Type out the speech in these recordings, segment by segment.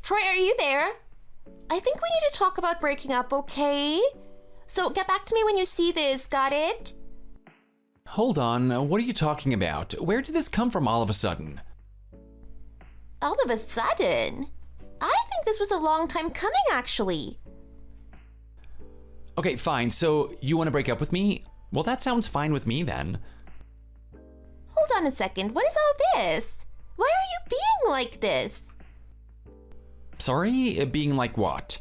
Troy, are you there? I think we need to talk about breaking up, okay? So get back to me when you see this, got it? Hold on, what are you talking about? Where did this come from all of a sudden? All of a sudden? I think this was a long time coming, actually. Okay, fine, so you want to break up with me? Well, that sounds fine with me then. Hold on a second, what is all this? Why are you being like this? Sorry? Being like what?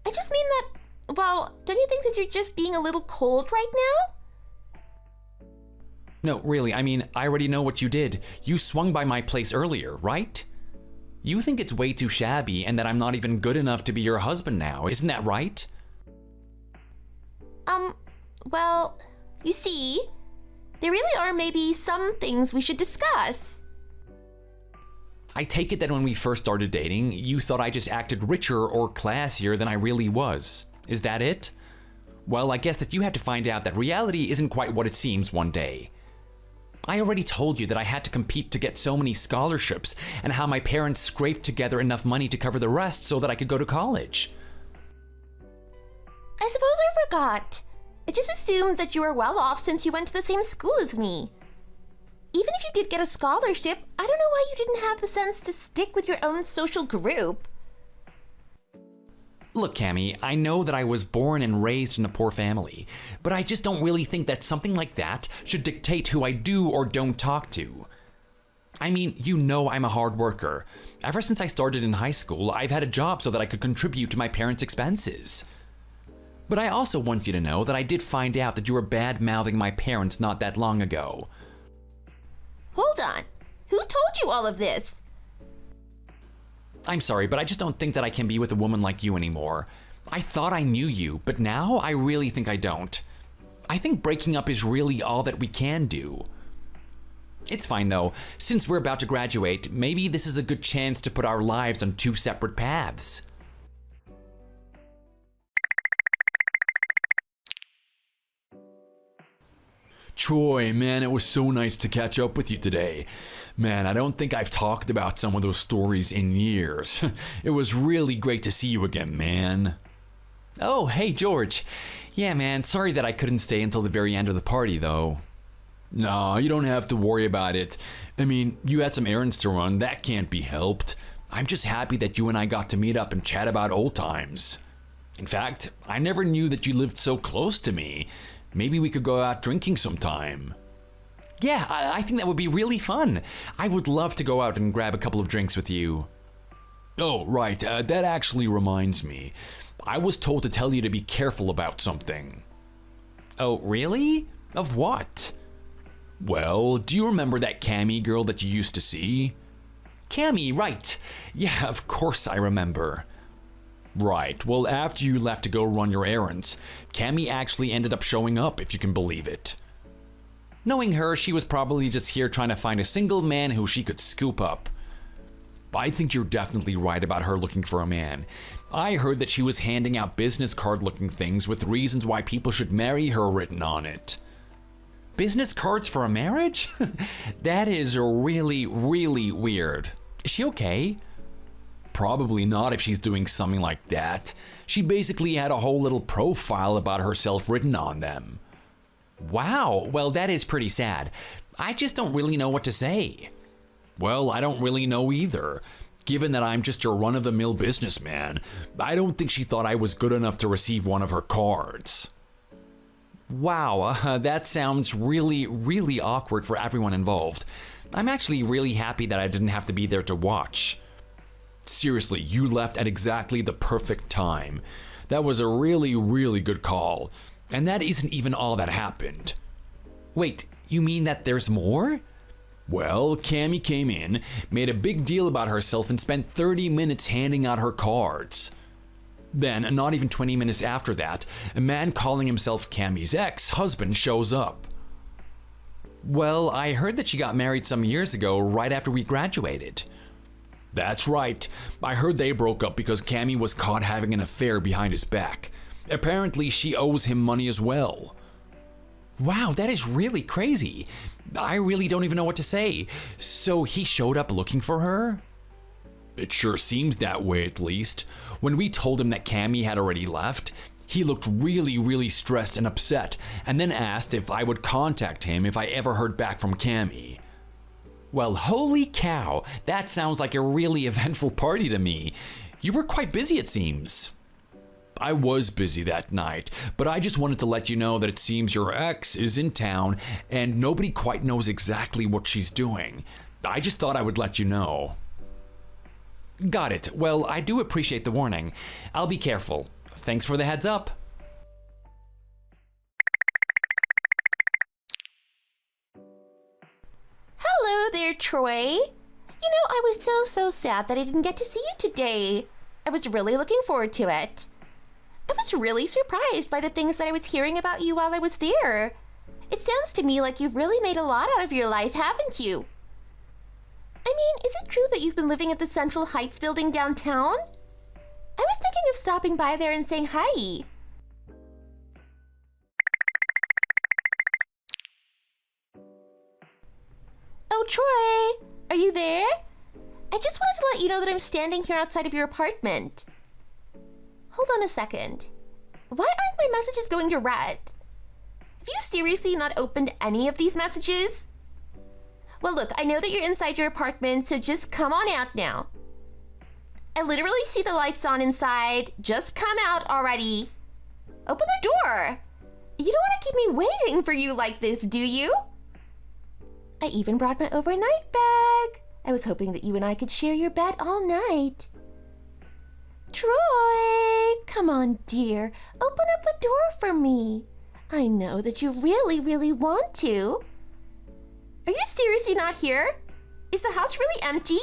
I just mean that, well, don't you think that you're just being a little cold right now? No, really, I mean, I already know what you did. You swung by my place earlier, right? You think it's way too shabby and that I'm not even good enough to be your husband now, isn't that right? Well, you see, there really are maybe some things we should discuss. I take it that when we first started dating, you thought I just acted richer or classier than I really was. Is that it? Well, I guess that you had to find out that reality isn't quite what it seems one day. I already told you that I had to compete to get so many scholarships and how my parents scraped together enough money to cover the rest so that I could go to college. I suppose I forgot. I just assumed that you were well off since you went to the same school as me. Even if you did get a scholarship, I don't know why you didn't have the sense to stick with your own social group. Look, Cammy, I know that I was born and raised in a poor family, but I just don't really think that something like that should dictate who I do or don't talk to. I mean, you know I'm a hard worker. Ever since I started in high school, I've had a job so that I could contribute to my parents' expenses. But I also want you to know that I did find out that you were bad-mouthing my parents not that long ago. Hold on. Who told you all of this? I'm sorry, but I just don't think that I can be with a woman like you anymore. I thought I knew you, but now I really think I don't. I think breaking up is really all that we can do. It's fine though. Since we're about to graduate, maybe this is a good chance to put our lives on two separate paths. Troy, man, it was so nice to catch up with you today. Man, I don't think I've talked about some of those stories in years. It was really great to see you again, man. Oh, hey, George. Yeah, man, sorry that I couldn't stay until the very end of the party, though. No, you don't have to worry about it. I mean, you had some errands to run, that can't be helped. I'm just happy that you and I got to meet up and chat about old times. In fact, I never knew that you lived so close to me. Maybe we could go out drinking sometime. Yeah, I think that would be really fun. I would love to go out and grab a couple of drinks with you. Oh, right, that actually reminds me. I was told to tell you to be careful about something. Oh, really? Of what? Well, do you remember that Cammy girl that you used to see? Cammy, right. Yeah, of course I remember. Right, well, after you left to go run your errands, Cammy actually ended up showing up, if you can believe it. Knowing her, she was probably just here trying to find a single man who she could scoop up. I think you're definitely right about her looking for a man. I heard that she was handing out business card looking things with reasons why people should marry her written on it. Business cards for a marriage? That is really, really weird. Is she okay? Probably not if she's doing something like that. She basically had a whole little profile about herself written on them. Wow, well that is pretty sad. I just don't really know what to say. Well, I don't really know either. Given that I'm just your run-of-the-mill businessman, I don't think she thought I was good enough to receive one of her cards. Wow, that sounds really, really awkward for everyone involved. I'm actually really happy that I didn't have to be there to watch. Seriously, you left at exactly the perfect time. That was a really, really good call. And that isn't even all that happened. Wait, you mean that there's more? Well, Cammy came in, made a big deal about herself and spent 30 minutes handing out her cards. Then, not even 20 minutes after that, a man calling himself Cammy's ex-husband shows up. Well, I heard that she got married some years ago, right after we graduated. That's right. I heard they broke up because Cammy was caught having an affair behind his back. Apparently, she owes him money as well. Wow, that is really crazy. I really don't even know what to say. So he showed up looking for her? It sure seems that way, at least. When we told him that Cammy had already left, he looked really stressed and upset, and then asked if I would contact him if I ever heard back from Cammy. Well, holy cow, that sounds like a really eventful party to me. You were quite busy, it seems. I was busy that night, but I just wanted to let you know that it seems your ex is in town and nobody quite knows exactly what she's doing. I just thought I would let you know. Got it. Well, I do appreciate the warning. I'll be careful. Thanks for the heads up. Hello there, Troy. You know, I was so sad that I didn't get to see you today. I was really looking forward to it. I was really surprised by the things that I was hearing about you while I was there. It sounds to me like you've really made a lot out of your life, haven't you? I mean, is it true that you've been living at the Central Heights building downtown? I was thinking of stopping by there and saying hi. Oh, Troy, are you there? I just wanted to let you know that I'm standing here outside of your apartment. Hold on a second. Why aren't my messages going to red? Have you seriously not opened any of these messages? Well, look, I know that you're inside your apartment, so just come on out now. I literally see the lights on inside. Just come out already. Open the door. You don't want to keep me waiting for you like this, do you? I even brought my overnight bag. I was hoping that you and I could share your bed all night. Troy, come on, dear. Open up the door for me. I know that you really want to. Are you seriously not here? Is the house really empty?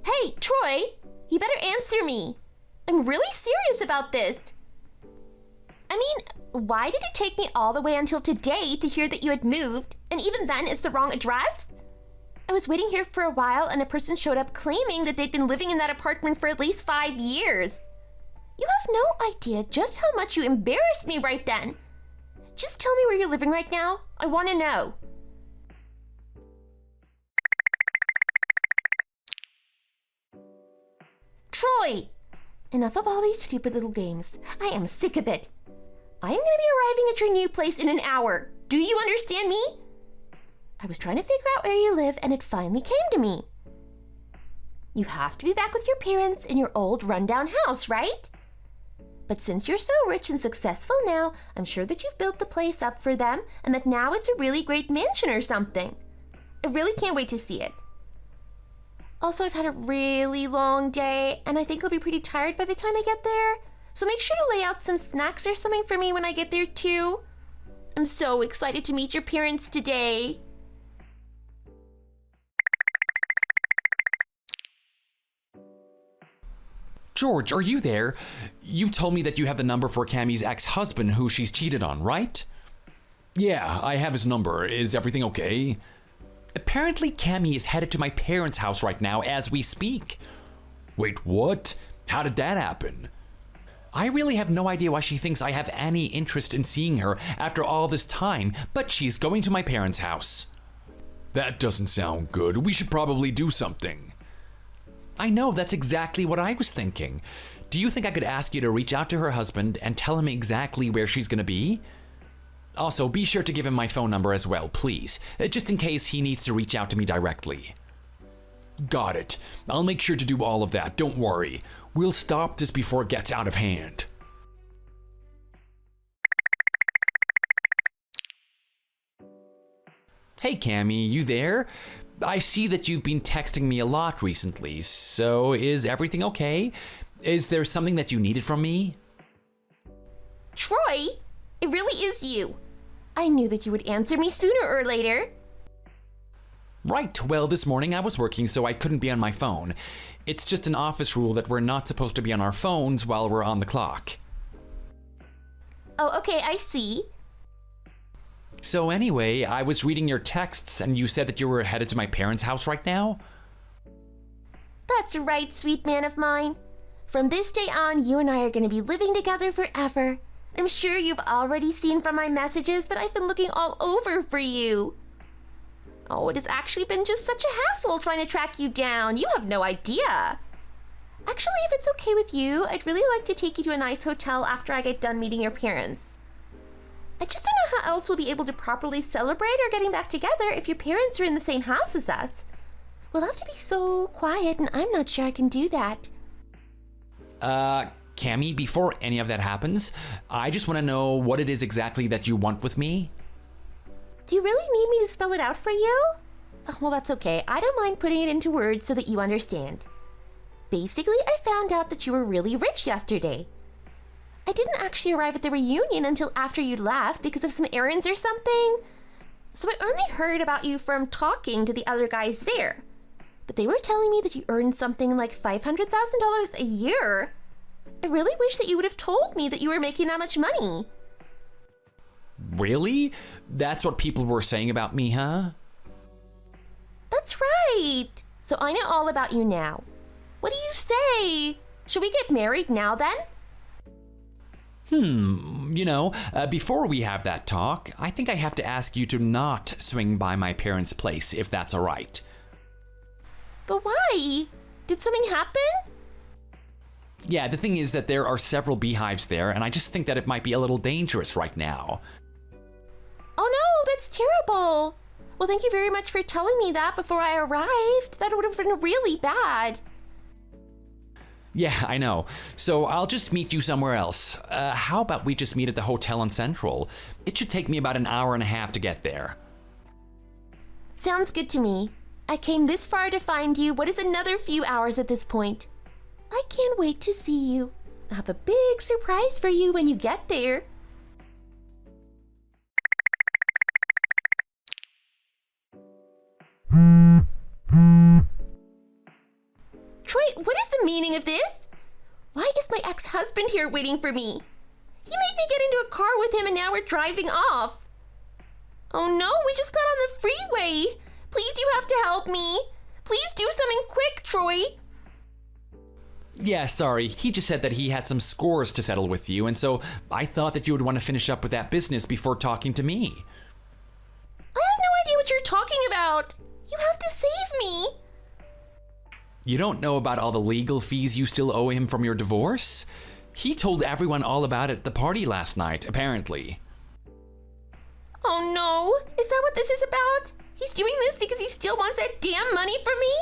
Hey, Troy, you better answer me. I'm really serious about this. I mean, why did it take me all the way until today to hear that you had moved, and even then it's the wrong address? I was waiting here for a while and a person showed up claiming that they'd been living in that apartment for at least 5 years. You have no idea just how much you embarrassed me right then. Just tell me where you're living right now. I want to know. Troy! Enough of all these stupid little games. I am sick of it. I am going to be arriving at your new place in an hour. Do you understand me? I was trying to figure out where you live and it finally came to me. You have to be back with your parents in your old rundown house, right? But since you're so rich and successful now, I'm sure that you've built the place up for them and that now it's a really great mansion or something. I really can't wait to see it. Also, I've had a really long day and I think I'll be pretty tired by the time I get there. So make sure to lay out some snacks or something for me when I get there too. I'm so excited to meet your parents today. George, are you there? You told me that you have the number for Cammy's ex-husband who she's cheated on, right? Yeah, I have his number. Is everything okay? Apparently Cammy is headed to my parents' house right now as we speak. Wait, what? How did that happen? I really have no idea why she thinks I have any interest in seeing her after all this time, but she's going to my parents' house. That doesn't sound good. We should probably do something. I know, that's exactly what I was thinking. Do you think I could ask you to reach out to her husband and tell him exactly where she's gonna be? Also, be sure to give him my phone number as well, please, just in case he needs to reach out to me directly. Got it. I'll make sure to do all of that, don't worry. We'll stop this before it gets out of hand. Hey Cammy, you there? I see that you've been texting me a lot recently, so is everything okay? Is there something that you needed from me? Troy, it really is you. I knew that you would answer me sooner or later. Right, well, this morning I was working, so I couldn't be on my phone. It's just an office rule that we're not supposed to be on our phones while we're on the clock. Oh, okay, I see. So anyway, I was reading your texts and you said that you were headed to my parents' house right now? That's right, sweet man of mine. From this day on, you and I are going to be living together forever. I'm sure you've already seen from my messages, but I've been looking all over for you. Oh, it has actually been just such a hassle trying to track you down. You have no idea. Actually, if it's okay with you, I'd really like to take you to a nice hotel after I get done meeting your parents. I just don't know how else we'll be able to properly celebrate our getting back together if your parents are in the same house as us. We'll have to be so quiet, and I'm not sure I can do that. Cammy, before any of that happens, I just want to know what it is exactly that you want with me. Do you really need me to spell it out for you? Oh, well, that's okay. I don't mind putting it into words so that you understand. Basically, I found out that you were really rich yesterday. I didn't actually arrive at the reunion until after you left because of some errands or something. So I only heard about you from talking to the other guys there. But they were telling me that you earned something like $500,000 a year. I really wish that you would have told me that you were making that much money. Really? That's what people were saying about me, huh? That's right. So I know all about you now. What do you say? Should we get married now then? Before we have that talk, I think I have to ask you to not swing by my parents' place, if that's all right. But why? Did something happen? Yeah, the thing is that there are several beehives there, and I just think that it might be a little dangerous right now. Oh no, that's terrible. Well, thank you very much for telling me that before I arrived. That would have been really bad. Yeah, I know. So I'll just meet you somewhere else. How about we just meet at the hotel on Central? It should take me about an hour and a half to get there. Sounds good to me. I came this far to find you. What is another few hours at this point? I can't wait to see you. I have a big surprise for you when you get there. Troy, what is the meaning of this? Why is my ex-husband here waiting for me? He made me get into a car with him and now we're driving off. Oh no, we just got on the freeway. Please, you have to help me. Please do something quick, Troy. Yeah, sorry. He just said that he had some scores to settle with you, and so I thought that you would want to finish up with that business before talking to me. I have no idea what you're talking about. You have to save me. You don't know about all the legal fees you still owe him from your divorce? He told everyone all about it at the party last night, apparently. Oh no, is that what this is about? He's doing this because he still wants that damn money from me?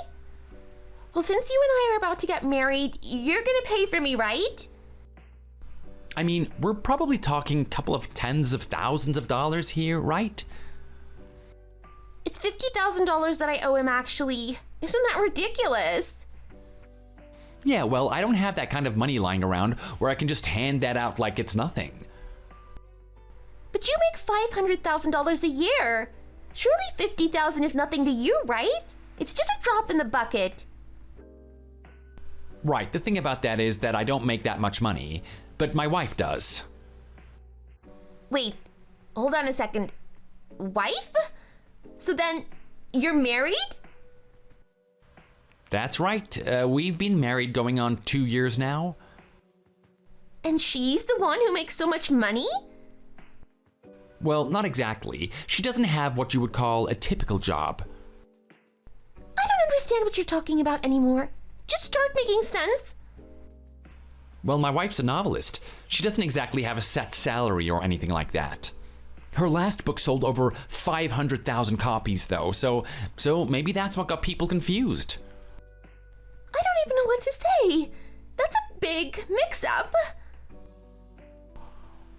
Well, since you and I are about to get married, you're gonna pay for me, right? I mean, we're probably talking a couple of tens of thousands of dollars here, right? It's $50,000 that I owe him, actually. Isn't that ridiculous? Yeah, well, I don't have that kind of money lying around where I can just hand that out like it's nothing. But you make $500,000 a year. Surely $50,000 is nothing to you, right? It's just a drop in the bucket. Right, the thing about that is that I don't make that much money, but my wife does. Wait, hold on a second. Wife? So then, you're married? That's right. We've been married going on 2 years now. And she's the one who makes so much money? Well, not exactly. She doesn't have what you would call a typical job. I don't understand what you're talking about anymore. Just start making sense. Well, my wife's a novelist. She doesn't exactly have a set salary or anything like that. Her last book sold over 500,000 copies, though, so maybe that's what got people confused. I don't even know what to say. That's a big mix-up.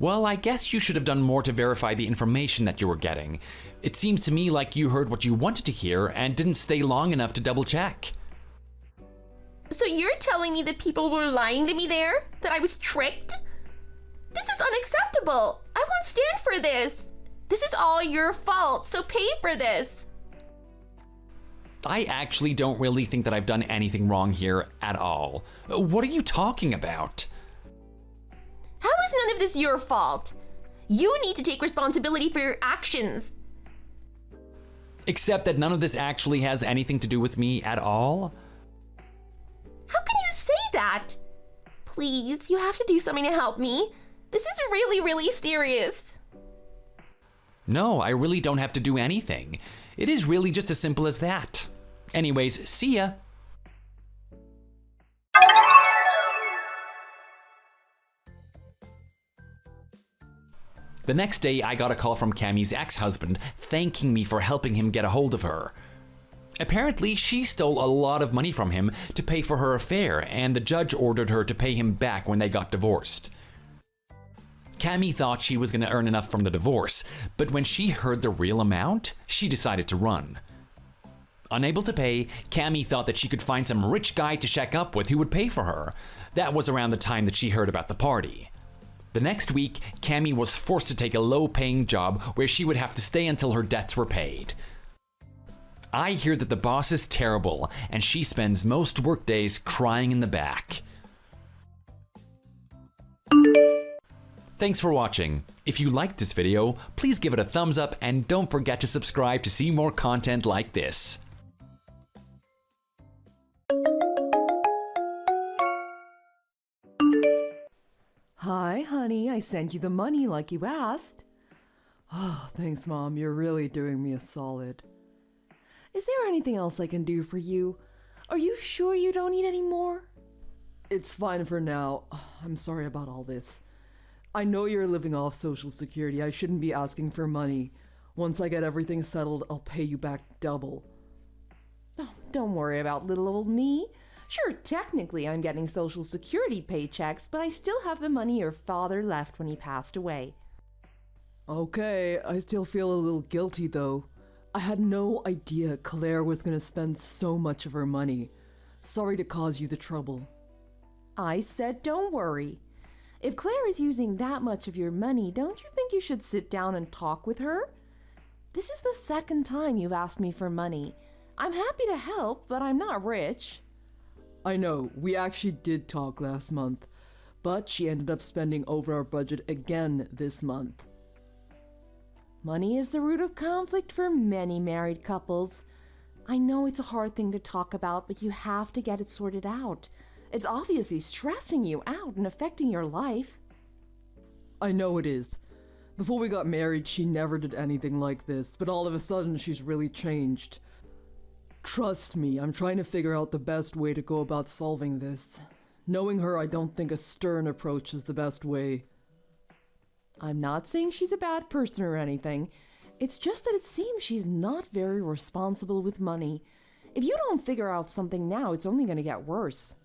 Well, I guess you should have done more to verify the information that you were getting. It seems to me like you heard what you wanted to hear and didn't stay long enough to double-check. So you're telling me that people were lying to me there? That I was tricked? This is unacceptable. I won't stand for this. This is all your fault, so pay for this. I actually don't really think that I've done anything wrong here at all. What are you talking about? How is none of this your fault? You need to take responsibility for your actions. Except that none of this actually has anything to do with me at all? How can you say that? Please, you have to do something to help me. This is really, really serious. No, I really don't have to do anything. It is really just as simple as that. Anyways, see ya. The next day, I got a call from Cammie's ex-husband thanking me for helping him get a hold of her. Apparently, she stole a lot of money from him to pay for her affair, and the judge ordered her to pay him back when they got divorced. Cammie thought she was going to earn enough from the divorce, but when she heard the real amount, she decided to run. Unable to pay, Cammie thought that she could find some rich guy to shack up with who would pay for her. That was around the time that she heard about the party. The next week, Cammie was forced to take a low-paying job where she would have to stay until her debts were paid. I hear that the boss is terrible, and she spends most workdays crying in the back. Thanks for watching. If you liked this video, please give it a thumbs up and don't forget to subscribe to see more content like this. Hi, honey. I sent you the money like you asked. Oh, thanks, Mom. You're really doing me a solid. Is there anything else I can do for you? Are you sure you don't need any more? It's fine for now. I'm sorry about all this. I know you're living off Social Security. I shouldn't be asking for money. Once I get everything settled, I'll pay you back double. Oh, don't worry about little old me. Sure, technically I'm getting Social Security paychecks, but I still have the money your father left when he passed away. Okay, I still feel a little guilty though. I had no idea Claire was gonna spend so much of her money. Sorry to cause you the trouble. I said don't worry. If Claire is using that much of your money, don't you think you should sit down and talk with her? This is the second time you've asked me for money. I'm happy to help, but I'm not rich. I know, we actually did talk last month, but she ended up spending over our budget again this month. Money is the root of conflict for many married couples. I know it's a hard thing to talk about, but you have to get it sorted out. It's obviously stressing you out and affecting your life. I know it is. Before we got married, she never did anything like this, but all of a sudden she's really changed. Trust me, I'm trying to figure out the best way to go about solving this. Knowing her, I don't think a stern approach is the best way. I'm not saying she's a bad person or anything. It's just that it seems she's not very responsible with money. If you don't figure out something now, it's only going to get worse.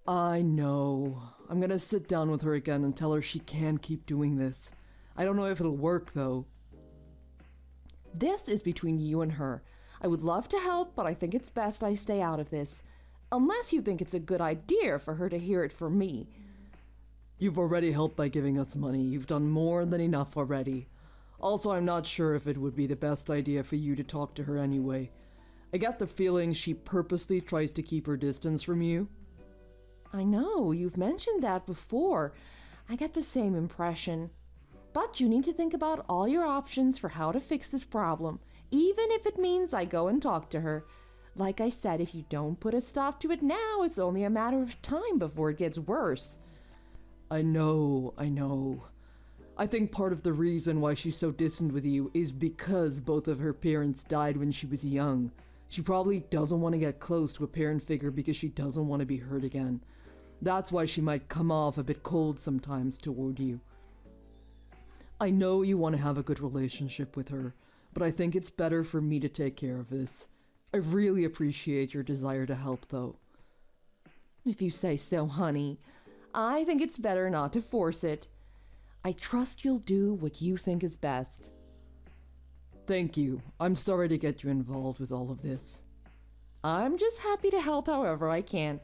I know. I'm gonna sit down with her again and tell her she can keep doing this. I don't know if it'll work though. This is between you and her. I would love to help, but I think it's best I stay out of this. Unless you think it's a good idea for her to hear it from me. You've already helped by giving us money. You've done more than enough already. Also, I'm not sure if it would be the best idea for you to talk to her anyway. I get the feeling she purposely tries to keep her distance from you. I know, you've mentioned that before. I get the same impression. But you need to think about all your options for how to fix this problem, even if it means I go and talk to her. Like I said, if you don't put a stop to it now, it's only a matter of time before it gets worse. I know. I think part of the reason why she's so distant with you is because both of her parents died when she was young. She probably doesn't want to get close to a parent figure because she doesn't want to be hurt again. That's why she might come off a bit cold sometimes toward you. I know you want to have a good relationship with her, but I think it's better for me to take care of this. I really appreciate your desire to help, though. If you say so, honey. I think it's better not to force it. I trust you'll do what you think is best. Thank you. I'm sorry to get you involved with all of this. I'm just happy to help however I can.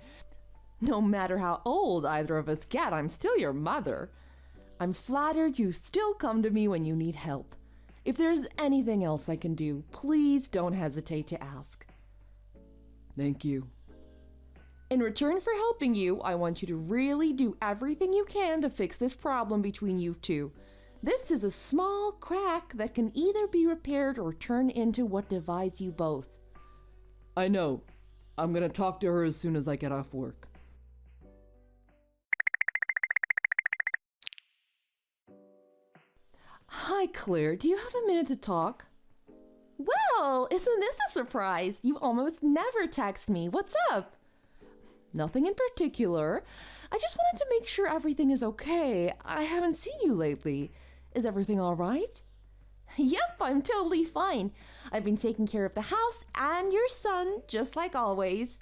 No matter how old either of us get, I'm still your mother. I'm flattered you still come to me when you need help. If there's anything else I can do, please don't hesitate to ask. Thank you. In return for helping you, I want you to really do everything you can to fix this problem between you two. This is a small crack that can either be repaired or turn into what divides you both. I know. I'm gonna talk to her as soon as I get off work. Hi, Claire. Do you have a minute to talk? Well, isn't this a surprise? You almost never text me. What's up? Nothing in particular. I just wanted to make sure everything is okay. I haven't seen you lately. Is everything all right? Yep, I'm totally fine. I've been taking care of the house and your son, just like always.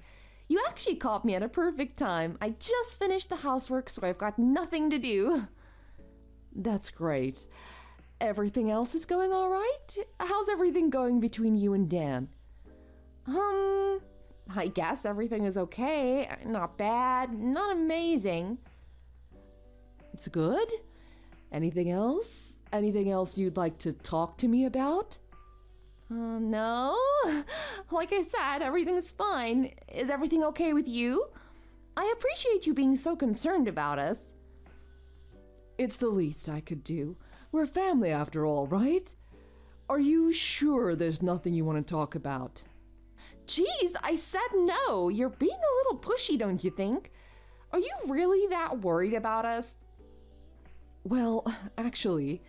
You actually caught me at a perfect time. I just finished the housework, so I've got nothing to do. That's great. Everything else is going all right? How's everything going between you and Dan? I guess everything is okay. Not bad, not amazing. It's good? Anything else? Anything else you'd like to talk to me about? No. Like I said, everything's fine. Is everything okay with you? I appreciate you being so concerned about us. It's the least I could do. We're family after all, right? Are you sure there's nothing you want to talk about? Geez, I said no. You're being a little pushy, don't you think? Are you really that worried about us? Well, actually,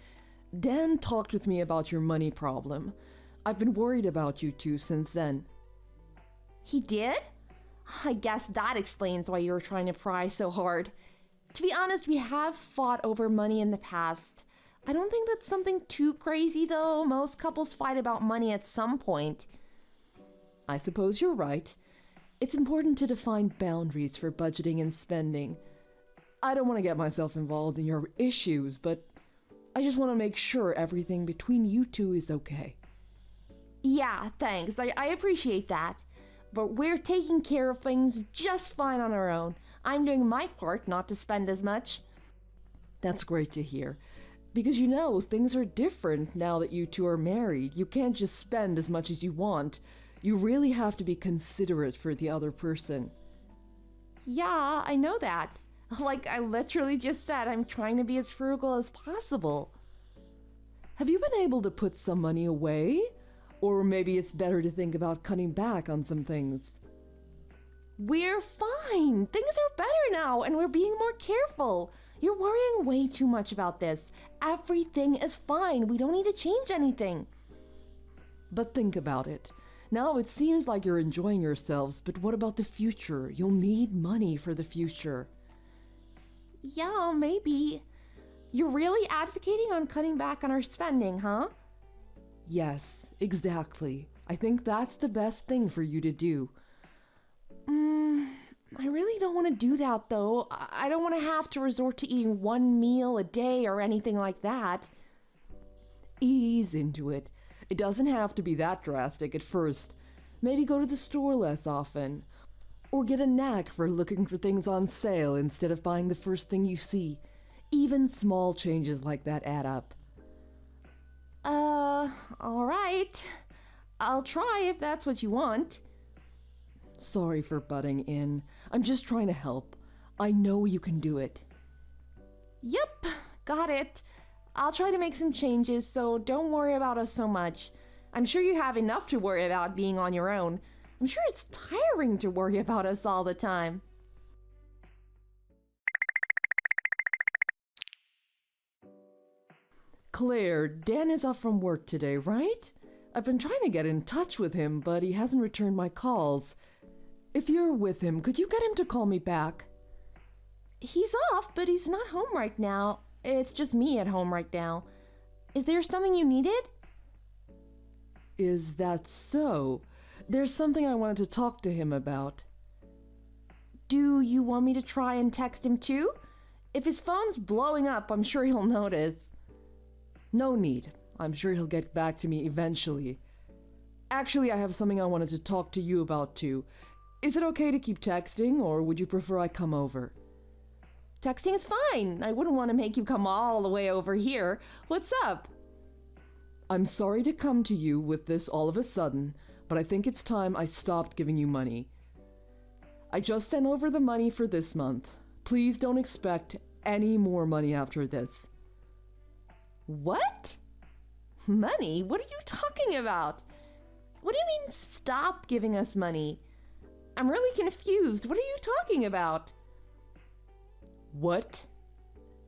Dan talked with me about your money problem. I've been worried about you two since then. He did? I guess that explains why you were trying to pry so hard. To be honest, we have fought over money in the past. I don't think that's something too crazy, though. Most couples fight about money at some point. I suppose you're right. It's important to define boundaries for budgeting and spending. I don't want to get myself involved in your issues, but I just want to make sure everything between you two is okay. Yeah, thanks. I appreciate that. But we're taking care of things just fine on our own. I'm doing my part not to spend as much. That's great to hear. Because you know, things are different now that you two are married. You can't just spend as much as you want. You really have to be considerate for the other person. Yeah, I know that. Like I literally just said, I'm trying to be as frugal as possible. Have you been able to put some money away? Or maybe it's better to think about cutting back on some things. We're fine. Things are better now, and we're being more careful. You're worrying way too much about this. Everything is fine. We don't need to change anything. But think about it. Now it seems like you're enjoying yourselves, but what about the future? You'll need money for the future. Yeah, maybe. You're really advocating on cutting back on our spending, huh? Yes, exactly. I think that's the best thing for you to do. I really don't want to do that, though. I don't want to have to resort to eating one meal a day or anything like that. Ease into it. It doesn't have to be that drastic at first. Maybe go to the store less often. Or get a knack for looking for things on sale instead of buying the first thing you see. Even small changes like that add up. All right. I'll try if that's what you want. Sorry for butting in. I'm just trying to help. I know you can do it. Yep, got it. I'll try to make some changes, so don't worry about us so much. I'm sure you have enough to worry about being on your own. I'm sure it's tiring to worry about us all the time. Claire, Dan is off from work today, right? I've been trying to get in touch with him, but he hasn't returned my calls. If you're with him, could you get him to call me back? He's off, but he's not home right now. It's just me at home right now. Is there something you needed? Is that so? There's something I wanted to talk to him about. Do you want me to try and text him too? If his phone's blowing up, I'm sure he'll notice. No need. I'm sure he'll get back to me eventually. Actually, I have something I wanted to talk to you about too. Is it okay to keep texting, or would you prefer I come over? Texting is fine. I wouldn't want to make you come all the way over here. What's up? I'm sorry to come to you with this all of a sudden, but I think it's time I stopped giving you money. I just sent over the money for this month. Please don't expect any more money after this. What? Money? What are you talking about? What do you mean, stop giving us money? I'm really confused. What are you talking about? What?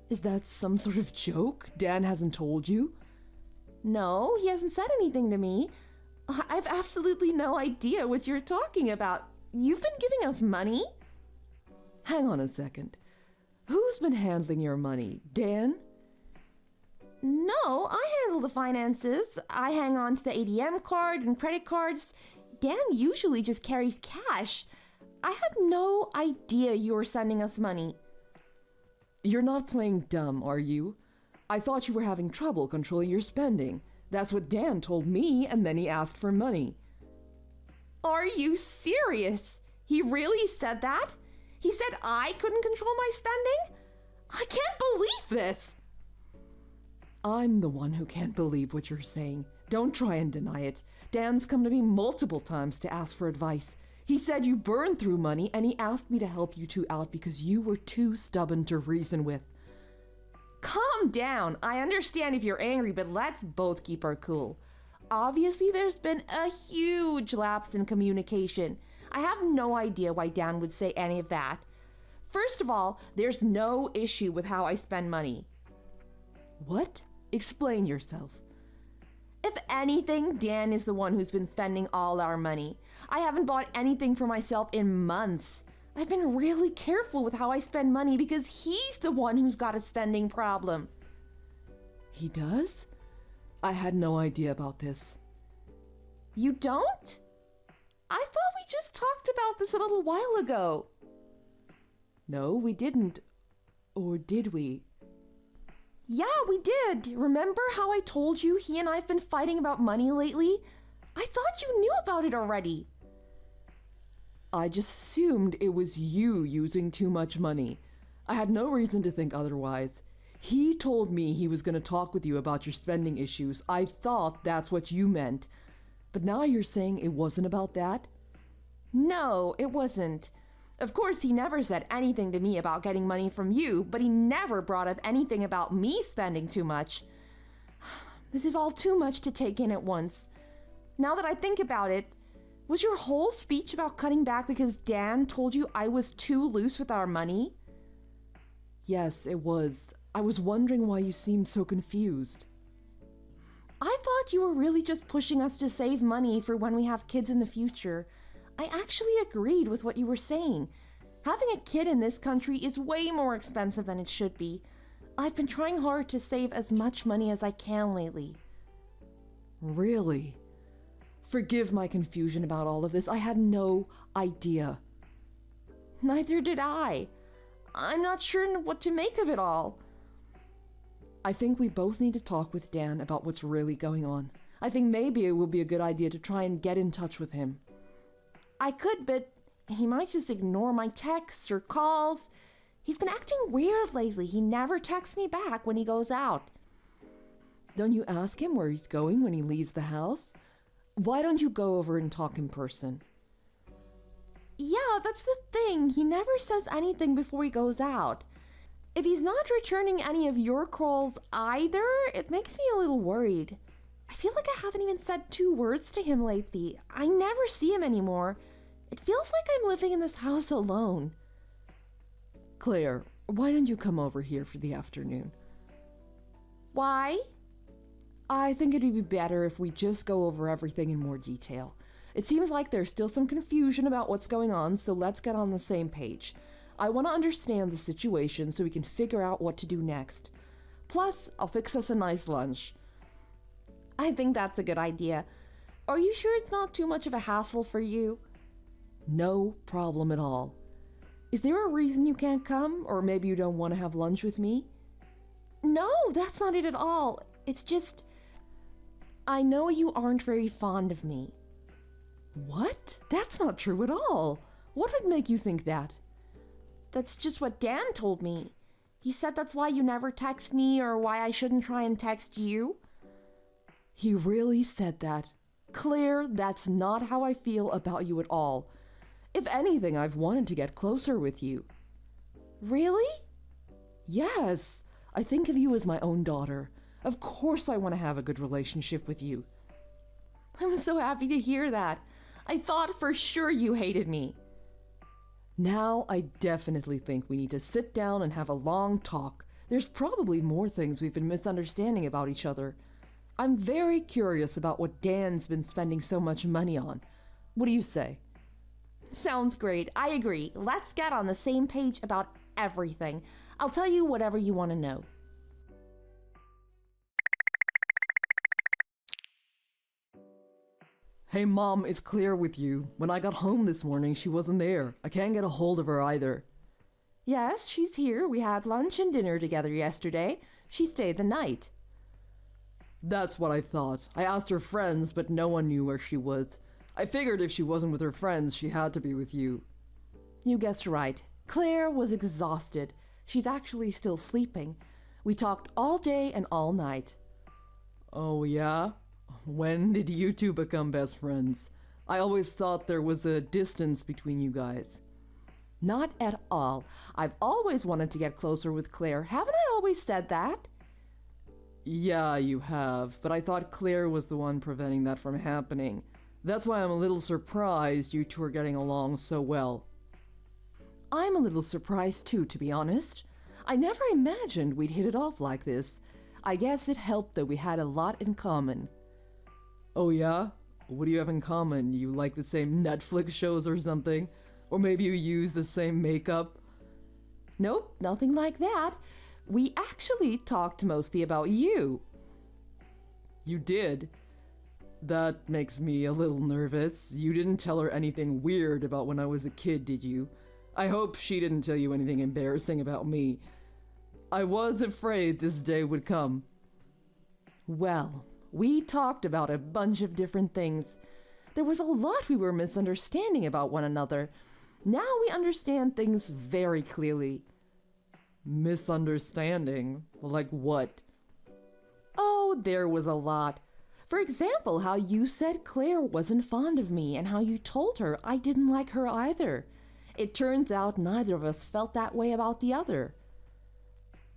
Is that some sort of joke Dan hasn't told you? No, he hasn't said anything to me. I've absolutely no idea what you're talking about. You've been giving us money? Hang on a second. Who's been handling your money? Dan? No, I handle the finances. I hang on to the ATM card and credit cards. Dan usually just carries cash. I had no idea you were sending us money. You're not playing dumb, are you? I thought you were having trouble controlling your spending. That's what Dan told me, and then he asked for money. Are you serious? He really said that? He said I couldn't control my spending? I can't believe this. I'm the one who can't believe what you're saying. Don't try and deny it. Dan's come to me multiple times to ask for advice. He said you burned through money, and he asked me to help you two out because you were too stubborn to reason with. Calm down. I understand if you're angry, but let's both keep our cool. Obviously, there's been a huge lapse in communication. I have no idea why Dan would say any of that. First of all, there's no issue with how I spend money. What? Explain yourself. If anything, Dan is the one who's been spending all our money. I haven't bought anything for myself in months. I've been really careful with how I spend money because he's the one who's got a spending problem. He does? I had no idea about this. You don't? I thought we just talked about this a little while ago. No, we didn't. Or did we? Yeah, we did. Remember how I told you he and I've been fighting about money lately? I thought you knew about it already. I just assumed it was you using too much money. I had no reason to think otherwise. He told me he was going to talk with you about your spending issues. I thought that's what you meant. But now you're saying it wasn't about that? No, it wasn't. Of course, he never said anything to me about getting money from you, but he never brought up anything about me spending too much. This is all too much to take in at once. Now that I think about it, was your whole speech about cutting back because Dan told you I was too loose with our money? Yes, it was. I was wondering why you seemed so confused. I thought you were really just pushing us to save money for when we have kids in the future. I actually agreed with what you were saying. Having a kid in this country is way more expensive than it should be. I've been trying hard to save as much money as I can lately. Really? Forgive my confusion about all of this. I had no idea. Neither did I. I'm not sure what to make of it all. I think we both need to talk with Dan about what's really going on. I think maybe it would be a good idea to try and get in touch with him. I could, but he might just ignore my texts or calls. He's been acting weird lately. He never texts me back when he goes out. Don't you ask him where he's going when he leaves the house? Why don't you go over and talk in person? Yeah, that's the thing. He never says anything before he goes out. If he's not returning any of your calls either, it makes me a little worried. I feel like I haven't even said 2 words to him lately. I never see him anymore. It feels like I'm living in this house alone. Claire, why don't you come over here for the afternoon? Why? I think it'd be better if we just go over everything in more detail. It seems like there's still some confusion about what's going on, so let's get on the same page. I want to understand the situation so we can figure out what to do next. Plus, I'll fix us a nice lunch. I think that's a good idea. Are you sure it's not too much of a hassle for you? No problem at all. Is there a reason you can't come? Or maybe you don't want to have lunch with me? No, that's not it at all. It's just, I know you aren't very fond of me. What? That's not true at all. What would make you think that? That's just what Dan told me. He said that's why you never text me or why I shouldn't try and text you. He really said that. Claire, that's not how I feel about you at all. If anything, I've wanted to get closer with you. Really? Yes. I think of you as my own daughter. Of course I want to have a good relationship with you. I'm so happy to hear that. I thought for sure you hated me. Now I definitely think we need to sit down and have a long talk. There's probably more things we've been misunderstanding about each other. I'm very curious about what Dan's been spending so much money on. What do you say? Sounds great. I agree. Let's get on the same page about everything. I'll tell you whatever you want to know. Hey Mom, it's Claire with you. When I got home this morning, she wasn't there. I can't get a hold of her either. Yes, she's here. We had lunch and dinner together yesterday. She stayed the night. That's what I thought. I asked her friends, but no one knew where she was. I figured if she wasn't with her friends, she had to be with you. You guessed right. Claire was exhausted. She's actually still sleeping. We talked all day and all night. Oh yeah? When did you two become best friends? I always thought there was a distance between you guys. Not at all. I've always wanted to get closer with Claire. Haven't I always said that? Yeah, you have, but I thought Claire was the one preventing that from happening. That's why I'm a little surprised you two are getting along so well. I'm a little surprised too, to be honest. I never imagined we'd hit it off like this. I guess it helped that we had a lot in common. Oh yeah? What do you have in common? You like the same Netflix shows or something? Or maybe you use the same makeup? Nope, nothing like that. We actually talked mostly about you. You did? That makes me a little nervous. You didn't tell her anything weird about when I was a kid, did you? I hope she didn't tell you anything embarrassing about me. I was afraid this day would come. Well, we talked about a bunch of different things. There was a lot we were misunderstanding about one another. Now we understand things very clearly. Misunderstanding? Like what? Oh, there was a lot. For example, how you said Claire wasn't fond of me and how you told her I didn't like her either. It turns out neither of us felt that way about the other.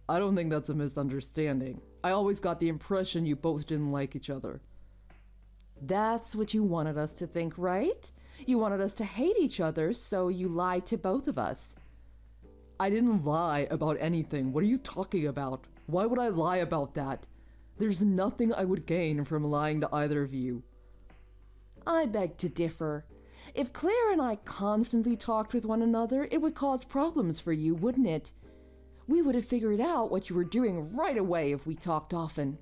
I don't think that's a misunderstanding. I always got the impression you both didn't like each other. That's what you wanted us to think, right? You wanted us to hate each other, so you lied to both of us. I didn't lie about anything. What are you talking about? Why would I lie about that? There's nothing I would gain from lying to either of you. I beg to differ. If Claire and I constantly talked with one another, it would cause problems for you, wouldn't it? We would have figured out what you were doing right away if we talked often.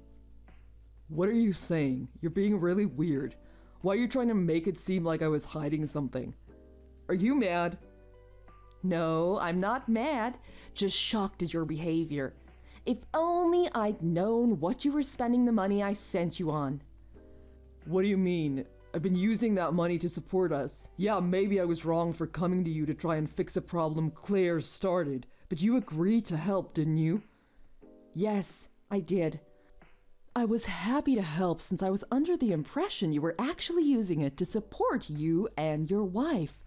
What are you saying? You're being really weird. Why are you trying to make it seem like I was hiding something? Are you mad? No, I'm not mad, just shocked at your behavior. If only I'd known what you were spending the money I sent you on. What do you mean? I've been using that money to support us. Yeah, maybe I was wrong for coming to you to try and fix a problem Claire started, but you agreed to help, didn't you? Yes, I did. I was happy to help since I was under the impression you were actually using it to support you and your wife.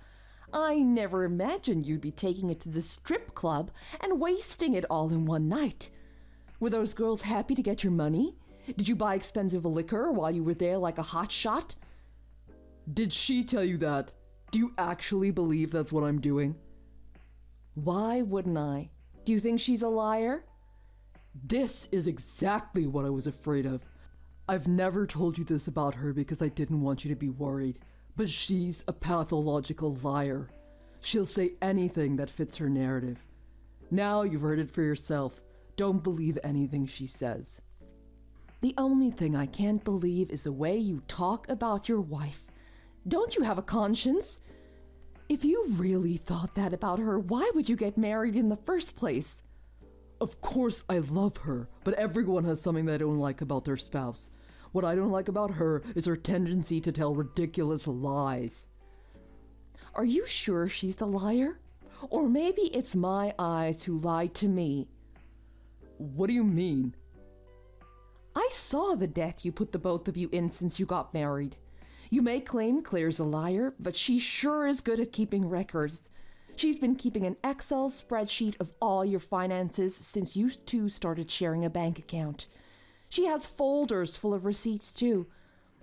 I never imagined you'd be taking it to the strip club and wasting it all in one night. Were those girls happy to get your money? Did you buy expensive liquor while you were there like a hotshot? Did she tell you that? Do you actually believe that's what I'm doing? Why wouldn't I? Do you think she's a liar? This is exactly what I was afraid of. I've never told you this about her because I didn't want you to be worried, but she's a pathological liar. She'll say anything that fits her narrative. Now you've heard it for yourself. Don't believe anything she says. The only thing I can't believe is the way you talk about your wife. Don't you have a conscience? If you really thought that about her, why would you get married in the first place? Of course I love her, but everyone has something they don't like about their spouse. What I don't like about her is her tendency to tell ridiculous lies. Are you sure she's the liar? Or maybe it's my eyes who lied to me. What do you mean? I saw the debt you put the both of you in since you got married. You may claim Claire's a liar, but she sure is good at keeping records. She's been keeping an Excel spreadsheet of all your finances since you two started sharing a bank account. She has folders full of receipts too,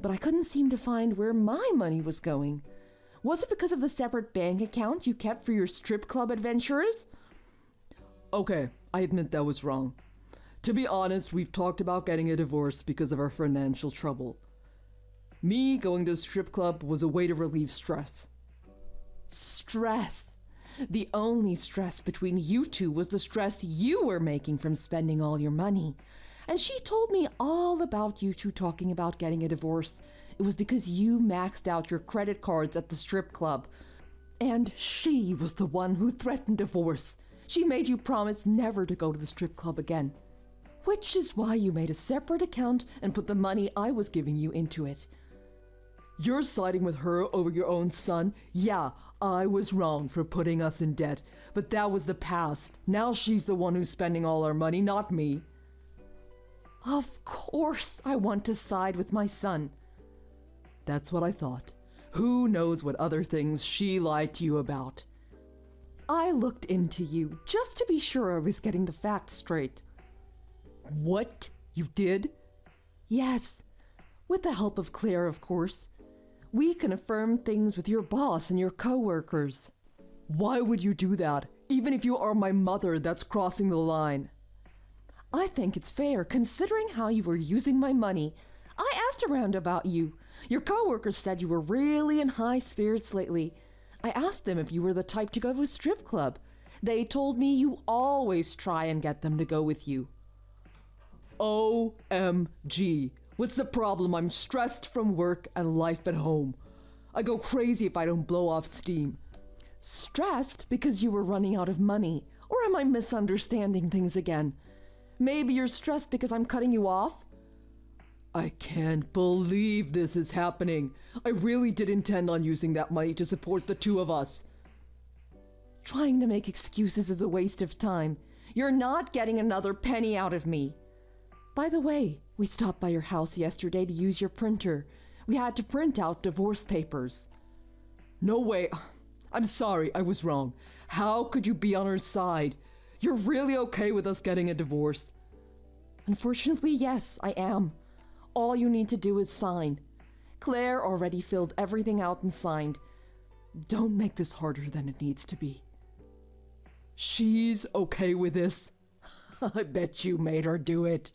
but I couldn't seem to find where my money was going. Was it because of the separate bank account you kept for your strip club adventures? Okay, I admit that was wrong. To be honest, we've talked about getting a divorce because of our financial trouble. Me going to a strip club was a way to relieve stress. Stress. The only stress between you two was the stress you were making from spending all your money. And she told me all about you two talking about getting a divorce. It was because you maxed out your credit cards at the strip club. And she was the one who threatened divorce. She made you promise never to go to the strip club again. Which is why you made a separate account and put the money I was giving you into it. You're siding with her over your own son? Yeah, I was wrong for putting us in debt, but that was the past. Now she's the one who's spending all our money, not me. Of course I want to side with my son. That's what I thought. Who knows what other things she lied to you about? I looked into you just to be sure I was getting the facts straight. What? You did? Yes, with the help of Claire, of course. We can affirm things with your boss and your coworkers. Why would you do that? Even if you are my mother, that's crossing the line. I think it's fair, considering how you were using my money. I asked around about you. Your coworkers said you were really in high spirits lately. I asked them if you were the type to go to a strip club. They told me you always try and get them to go with you. OMG. What's the problem? I'm stressed from work and life at home. I go crazy if I don't blow off steam. Stressed because you were running out of money? Or am I misunderstanding things again? Maybe you're stressed because I'm cutting you off? I can't believe this is happening. I really did intend on using that money to support the two of us. Trying to make excuses is a waste of time. You're not getting another penny out of me. By the way, we stopped by your house yesterday to use your printer. We had to print out divorce papers. No way. I'm sorry, I was wrong. How could you be on her side? You're really okay with us getting a divorce? Unfortunately, yes, I am. All you need to do is sign. Claire already filled everything out and signed. Don't make this harder than it needs to be. She's okay with this? I bet you made her do it.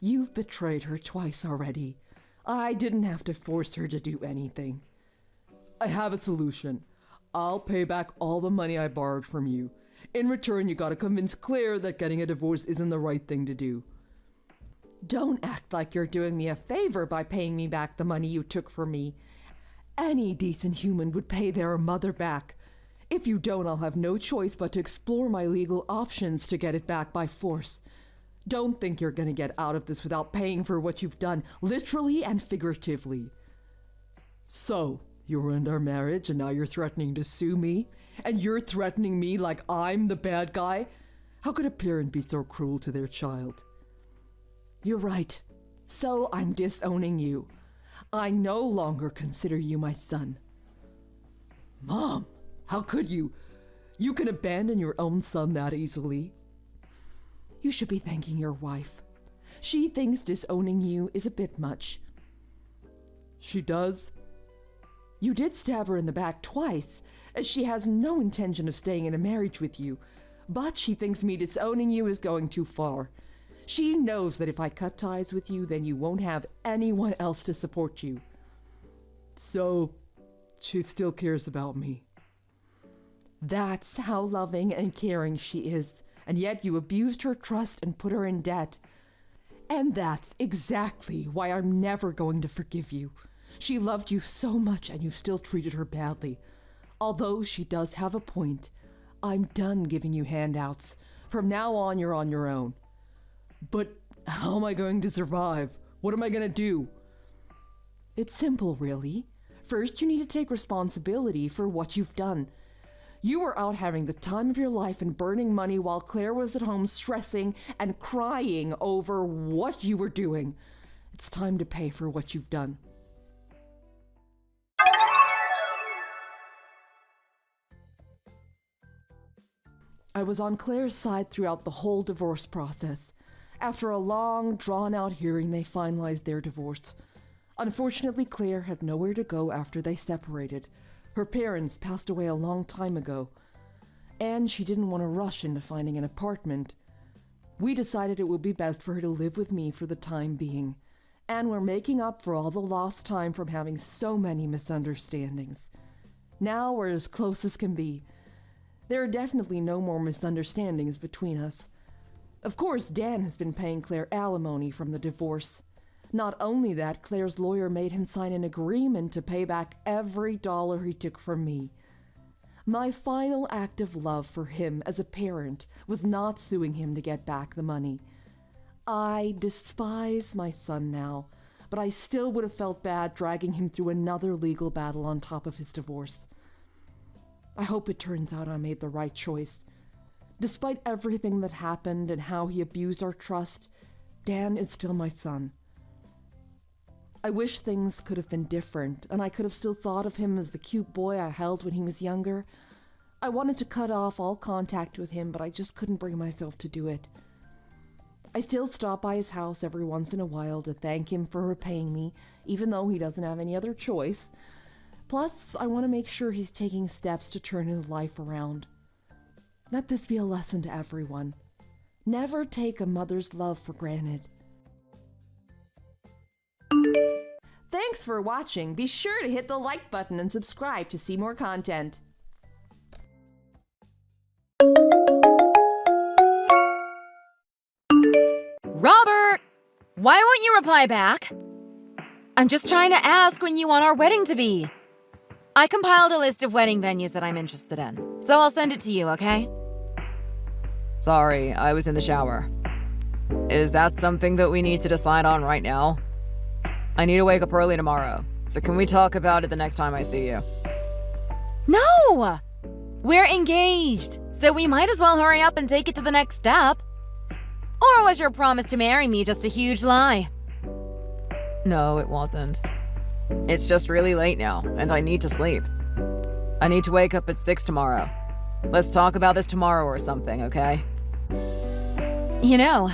You've betrayed her twice already. I didn't have to force her to do anything. I have a solution. I'll pay back all the money I borrowed from you. In return, you gotta convince Claire that getting a divorce isn't the right thing to do. Don't act like you're doing me a favor by paying me back the money you took from me. Any decent human would pay their mother back. If you don't, I'll have no choice but to explore my legal options to get it back by force. Don't think you're gonna get out of this without paying for what you've done, literally and figuratively. So, you ruined our marriage and now you're threatening to sue me? And you're threatening me like I'm the bad guy? How could a parent be so cruel to their child? You're right. So I'm disowning you. I no longer consider you my son. Mom, how could you? You can abandon your own son that easily. You should be thanking your wife. She thinks disowning you is a bit much. She does? You did stab her in the back twice, as she has no intention of staying in a marriage with you. But she thinks me disowning you is going too far. She knows that if I cut ties with you, then you won't have anyone else to support you. So, she still cares about me. That's how loving and caring she is. And yet you abused her trust and put her in debt. And that's exactly why I'm never going to forgive you. She loved you so much and you still treated her badly. Although she does have a point, I'm done giving you handouts. From now on, you're on your own. But how am I going to survive? What am I going to do? It's simple, really. First, you need to take responsibility for what you've done. You were out having the time of your life and burning money while Claire was at home stressing and crying over what you were doing. It's time to pay for what you've done. I was on Claire's side throughout the whole divorce process. After a long, drawn-out hearing, they finalized their divorce. Unfortunately, Claire had nowhere to go after they separated. Her parents passed away a long time ago, and she didn't want to rush into finding an apartment. We decided it would be best for her to live with me for the time being. And we're making up for all the lost time from having so many misunderstandings. Now we're as close as can be. There are definitely no more misunderstandings between us. Of course, Dan has been paying Claire alimony from the divorce. Not only that, Claire's lawyer made him sign an agreement to pay back every dollar he took from me. My final act of love for him as a parent was not suing him to get back the money. I despise my son now, but I still would have felt bad dragging him through another legal battle on top of his divorce. I hope it turns out I made the right choice. Despite everything that happened and how he abused our trust, Dan is still my son. I wish things could have been different, and I could have still thought of him as the cute boy I held when he was younger. I wanted to cut off all contact with him, but I just couldn't bring myself to do it. I still stop by his house every once in a while to thank him for repaying me, even though he doesn't have any other choice. Plus, I want to make sure he's taking steps to turn his life around. Let this be a lesson to everyone. Never take a mother's love for granted. Thanks for watching. Be sure to hit the like button and subscribe to see more content. Robert! Why won't you reply back? I'm just trying to ask when you want our wedding to be. I compiled a list of wedding venues that I'm interested in, so I'll send it to you, okay? Sorry, I was in the shower. Is that something that we need to decide on right now? I need to wake up early tomorrow, so can we talk about it the next time I see you? No! We're engaged, so we might as well hurry up and take it to the next step. Or was your promise to marry me just a huge lie? No, it wasn't. It's just really late now, and I need to sleep. I need to wake up at 6 tomorrow. Let's talk about this tomorrow or something, okay? You know,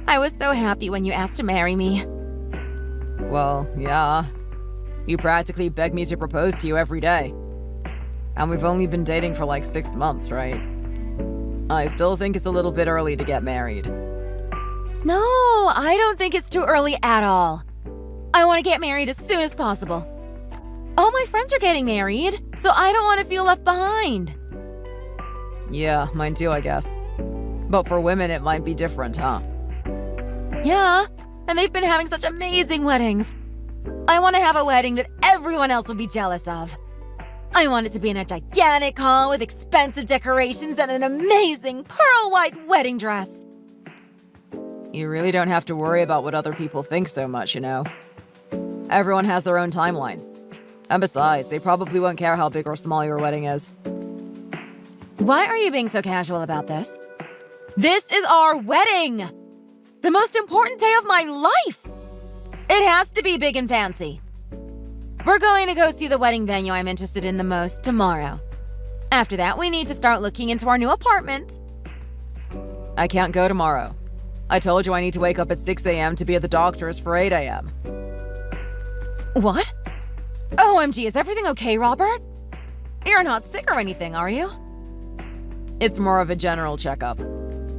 I was so happy when you asked to marry me. Well, yeah. You practically begged me to propose to you every day. And we've only been dating for like 6 months, right? I still think it's a little bit early to get married. No, I don't think it's too early at all. I want to get married as soon as possible. All my friends are getting married, so I don't want to feel left behind. Yeah, mine too, I guess. But for women, it might be different, huh? Yeah, and they've been having such amazing weddings. I want to have a wedding that everyone else will be jealous of. I want it to be in a gigantic hall with expensive decorations and an amazing pearl-white wedding dress. You really don't have to worry about what other people think so much, you know. Everyone has their own timeline. And besides, they probably won't care how big or small your wedding is. Why are you being so casual about this? This is our wedding! The most important day of my life! It has to be big and fancy. We're going to go see the wedding venue I'm interested in the most tomorrow. After that, we need to start looking into our new apartment. I can't go tomorrow. I told you I need to wake up at 6 a.m. to be at the doctor's for 8 a.m. What? OMG, is everything okay, Robert? You're not sick or anything, are you? It's more of a general checkup.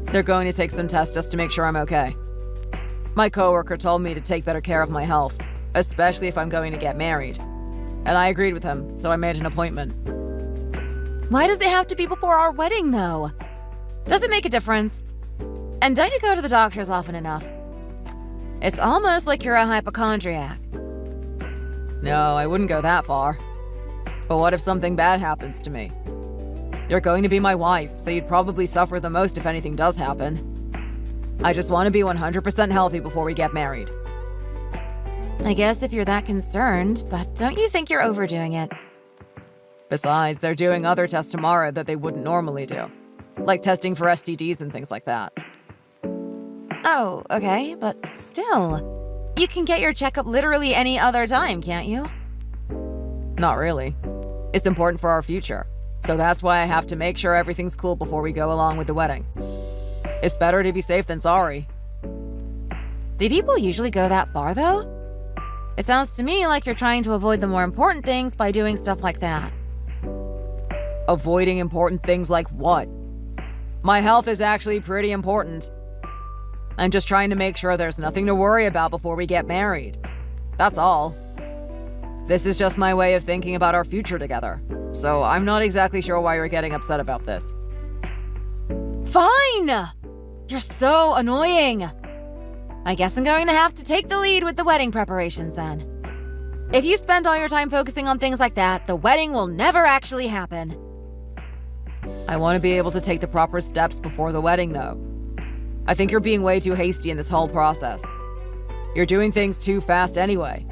They're going to take some tests just to make sure I'm okay. My coworker told me to take better care of my health, especially if I'm going to get married. And I agreed with him, so I made an appointment. Why does it have to be before our wedding, though? Does it make a difference? And don't you go to the doctors often enough? It's almost like you're a hypochondriac. No, I wouldn't go that far. But what if something bad happens to me? You're going to be my wife, so you'd probably suffer the most if anything does happen. I just want to be 100% healthy before we get married. I guess if you're that concerned, but don't you think you're overdoing it? Besides, they're doing other tests tomorrow that they wouldn't normally do. Like testing for STDs and things like that. Oh, okay, but still. You can get your checkup literally any other time, can't you? Not really. It's important for our future. So that's why I have to make sure everything's cool before we go along with the wedding. It's better to be safe than sorry. Do people usually go that far, though? It sounds to me like you're trying to avoid the more important things by doing stuff like that. Avoiding important things like what? My health is actually pretty important. I'm just trying to make sure there's nothing to worry about before we get married. That's all. This is just my way of thinking about our future together. So I'm not exactly sure why you're getting upset about this. Fine! You're so annoying. I guess I'm going to have to take the lead with the wedding preparations then. If you spend all your time focusing on things like that, the wedding will never actually happen. I want to be able to take the proper steps before the wedding, though. I think you're being way too hasty in this whole process. You're doing things too fast anyway.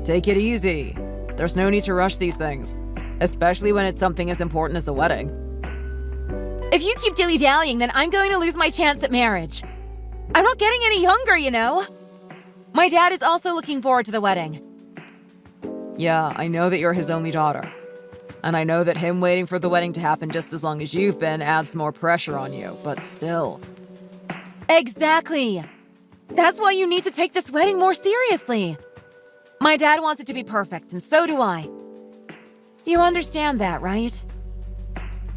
Take it easy. There's no need to rush these things, especially when it's something as important as a wedding. If you keep dilly-dallying, then I'm going to lose my chance at marriage. I'm not getting any younger, you know. My dad is also looking forward to the wedding. Yeah, I know that you're his only daughter. And I know that him waiting for the wedding to happen just as long as you've been adds more pressure on you, but still. Exactly. That's why you need to take this wedding more seriously. My dad wants it to be perfect, and so do I. You understand that, right?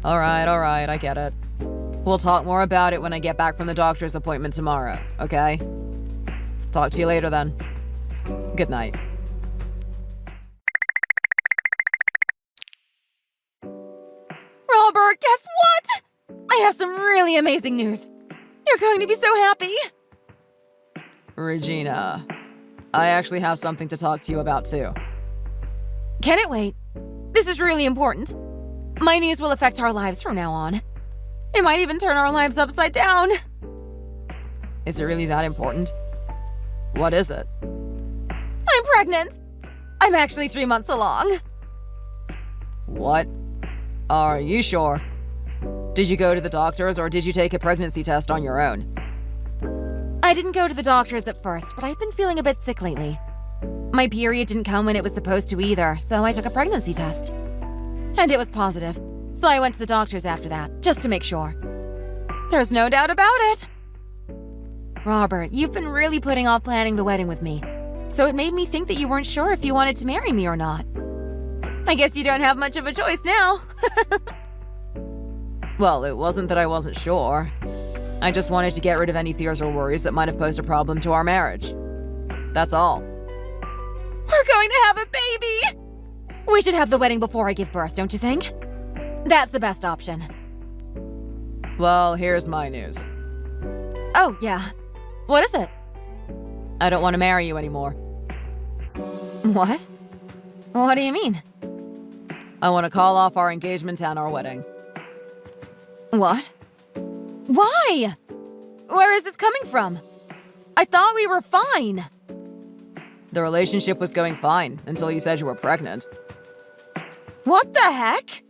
All right, I get it. We'll talk more about it when I get back from the doctor's appointment tomorrow, okay? Talk to you later then. Good night. Robert, guess what? I have some really amazing news. You're going to be so happy. Regina, I actually have something to talk to you about too. Can it wait? This is really important. My news will affect our lives from now on. It might even turn our lives upside down. Is it really that important? What is it? I'm pregnant. I'm actually 3 months along. What? Are you sure? Did you go to the doctors or did you take a pregnancy test on your own? I didn't go to the doctors at first, but I've been feeling a bit sick lately. My period didn't come when it was supposed to either, so I took a pregnancy test. And it was positive, so I went to the doctors after that, just to make sure. There's no doubt about it. Robert, you've been really putting off planning the wedding with me, so it made me think that you weren't sure if you wanted to marry me or not. I guess you don't have much of a choice now. Well, it wasn't that I wasn't sure. I just wanted to get rid of any fears or worries that might have posed a problem to our marriage. That's all. We're going to have a baby! We should have the wedding before I give birth, don't you think? That's the best option. Well, here's my news. Oh, yeah. What is it? I don't want to marry you anymore. What? What do you mean? I want to call off our engagement and our wedding. What? Why? Where is this coming from? I thought we were fine. The relationship was going fine until you said you were pregnant. What the heck?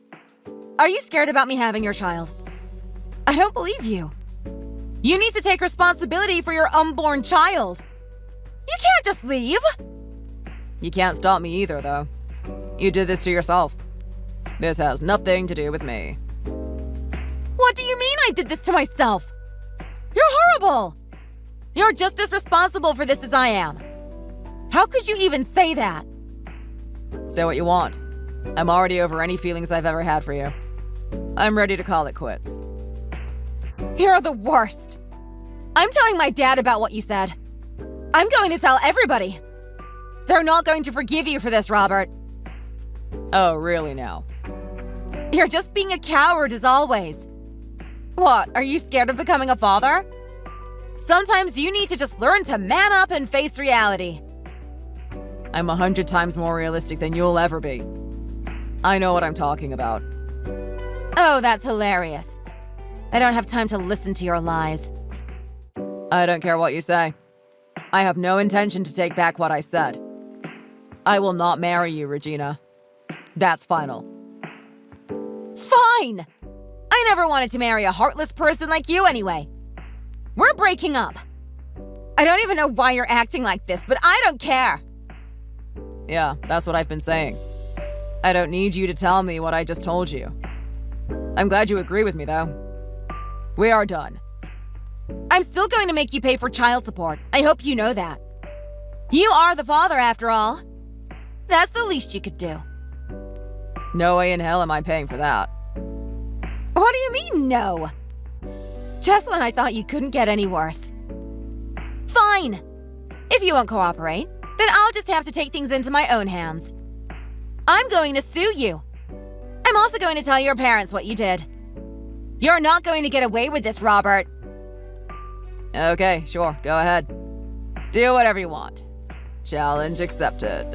Are you scared about me having your child? I don't believe you. You need to take responsibility for your unborn child. You can't just leave. You can't stop me either, though. You did this to yourself. This has nothing to do with me. What do you mean I did this to myself? You're horrible! You're just as responsible for this as I am. How could you even say that? Say what you want. I'm already over any feelings I've ever had for you. I'm ready to call it quits. You're the worst. I'm telling my dad about what you said. I'm going to tell everybody. They're not going to forgive you for this, Robert. Oh, really now? You're just being a coward as always. What, are you scared of becoming a father? Sometimes you need to just learn to man up and face reality. I'm 100 times more realistic than you'll ever be. I know what I'm talking about. Oh, that's hilarious. I don't have time to listen to your lies. I don't care what you say. I have no intention to take back what I said. I will not marry you, Regina. That's final. Fine! I never wanted to marry a heartless person like you anyway. We're breaking up. I don't even know why you're acting like this, but I don't care. Yeah, that's what I've been saying. I don't need you to tell me what I just told you. I'm glad you agree with me, though. We are done. I'm still going to make you pay for child support. I hope you know that. You are the father, after all. That's the least you could do. No way in hell am I paying for that. What do you mean, no? Just when I thought you couldn't get any worse. Fine. If you won't cooperate, then I'll just have to take things into my own hands. I'm going to sue you. I'm also going to tell your parents what you did. You're not going to get away with this, Robert. Okay, sure, go ahead. Do whatever you want. Challenge accepted.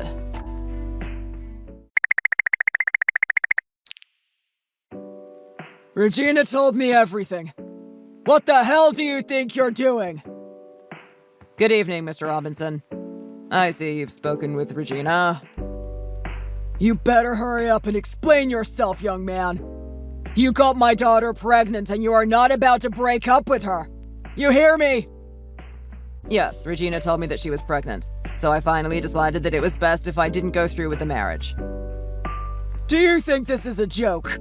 Regina told me everything. What the hell do you think you're doing? Good evening, Mr. Robinson. I see you've spoken with Regina. You better hurry up and explain yourself, young man. You got my daughter pregnant and you are not about to break up with her. You hear me? Yes, Regina told me that she was pregnant, so I finally decided that it was best if I didn't go through with the marriage. Do you think this is a joke?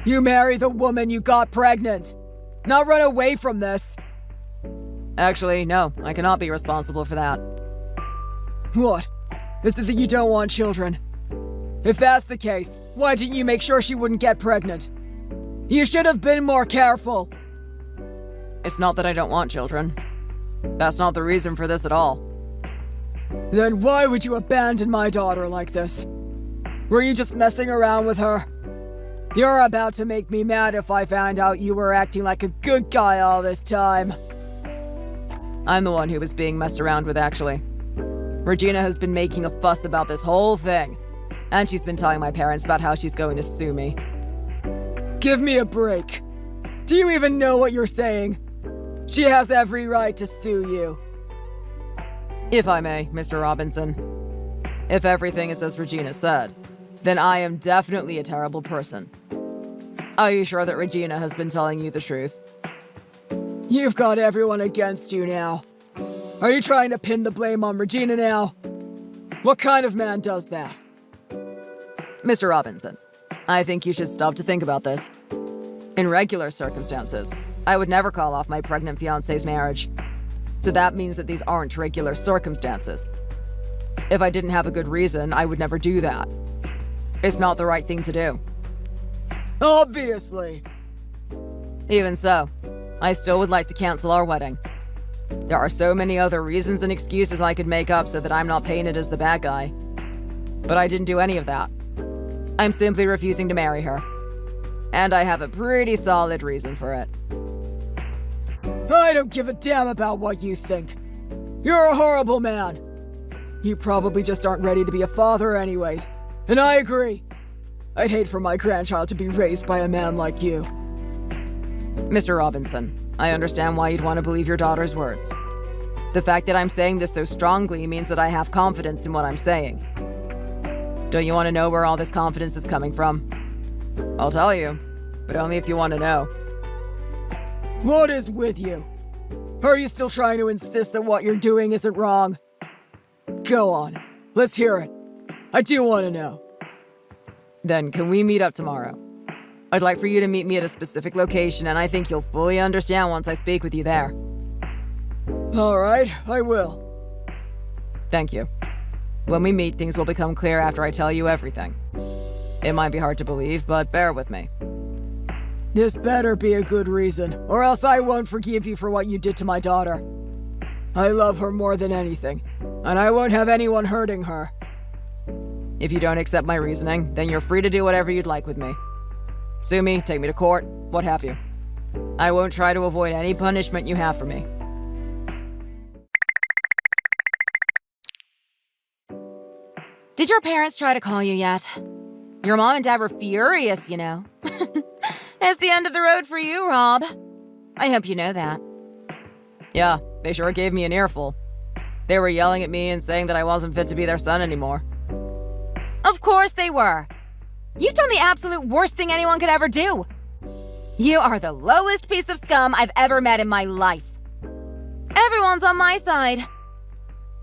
You marry the woman you got pregnant. Not run away from this. Actually, no, I cannot be responsible for that. What? Is it that you don't want children? If that's the case, why didn't you make sure she wouldn't get pregnant? You should have been more careful. It's not that I don't want children. That's not the reason for this at all. Then why would you abandon my daughter like this? Were you just messing around with her? You're about to make me mad if I found out you were acting like a good guy all this time. I'm the one who was being messed around with, actually. Regina has been making a fuss about this whole thing. And she's been telling my parents about how she's going to sue me. Give me a break. Do you even know what you're saying? She has every right to sue you. If I may, Mr. Robinson. If everything is as Regina said, then I am definitely a terrible person. Are you sure that Regina has been telling you the truth? You've got everyone against you now. Are you trying to pin the blame on Regina now? What kind of man does that? Mr. Robinson, I think you should stop to think about this. In regular circumstances, I would never call off my pregnant fiancé's marriage. So that means that these aren't regular circumstances. If I didn't have a good reason, I would never do that. It's not the right thing to do. Obviously. Even so, I still would like to cancel our wedding. There are so many other reasons and excuses I could make up so that I'm not painted as the bad guy. But I didn't do any of that. I'm simply refusing to marry her. And I have a pretty solid reason for it. I don't give a damn about what you think. You're a horrible man. You probably just aren't ready to be a father anyways. And I agree. I'd hate for my grandchild to be raised by a man like you. Mr. Robinson, I understand why you'd want to believe your daughter's words. The fact that I'm saying this so strongly means that I have confidence in what I'm saying. Don't you want to know where all this confidence is coming from? I'll tell you, but only if you want to know. What is with you? Are you still trying to insist that what you're doing isn't wrong? Go on, let's hear it. I do want to know. Then can we meet up tomorrow? I'd like for you to meet me at a specific location, and I think you'll fully understand once I speak with you there. All right, I will. Thank you. When we meet, things will become clear after I tell you everything. It might be hard to believe, but bear with me. This better be a good reason, or else I won't forgive you for what you did to my daughter. I love her more than anything, and I won't have anyone hurting her. If you don't accept my reasoning, then you're free to do whatever you'd like with me. Sue me, take me to court, what have you. I won't try to avoid any punishment you have for me. Did your parents try to call you yet? Your mom and dad were furious, you know. It's the end of the road for you, Rob. I hope you know that. Yeah, they sure gave me an earful. They were yelling at me and saying that I wasn't fit to be their son anymore. Of course they were. You've done the absolute worst thing anyone could ever do. You are the lowest piece of scum I've ever met in my life. Everyone's on my side.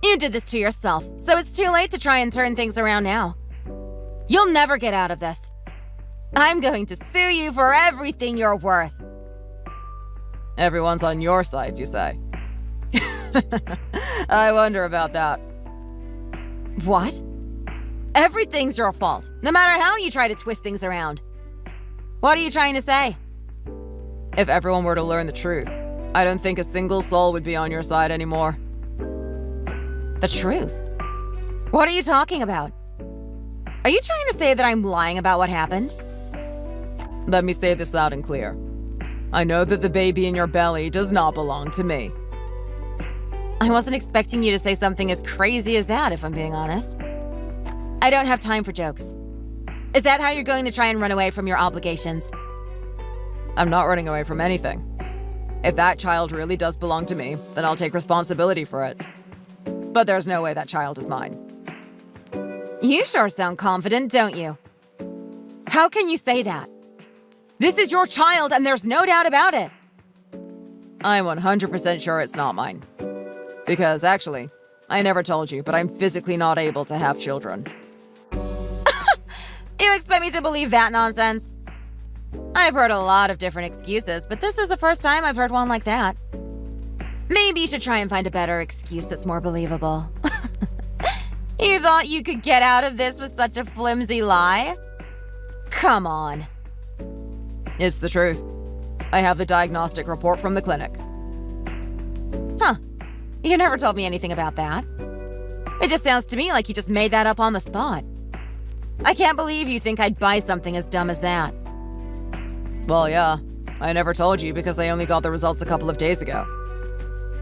You did this to yourself, so it's too late to try and turn things around now. You'll never get out of this. I'm going to sue you for everything you're worth. Everyone's on your side, you say? I wonder about that. What? Everything's your fault, no matter how you try to twist things around. What are you trying to say? If everyone were to learn the truth, I don't think a single soul would be on your side anymore. The truth? What are you talking about? Are you trying to say that I'm lying about what happened? Let me say this loud and clear. I know that the baby in your belly does not belong to me. I wasn't expecting you to say something as crazy as that, if I'm being honest. I don't have time for jokes. Is that how you're going to try and run away from your obligations? I'm not running away from anything. If that child really does belong to me, then I'll take responsibility for it. But there's no way that child is mine. You sure sound confident, don't you? How can you say that? This is your child and there's no doubt about it. I'm 100% sure it's not mine. Because actually, I never told you, but I'm physically not able to have children. You expect me to believe that nonsense? I've heard a lot of different excuses, but this is the first time I've heard one like that. Maybe you should try and find a better excuse that's more believable. You thought you could get out of this with such a flimsy lie? Come on. It's the truth. I have the diagnostic report from the clinic. Huh. You never told me anything about that. It just sounds to me like you just made that up on the spot. I can't believe you think I'd buy something as dumb as that. Well, yeah. I never told you because I only got the results a couple of days ago.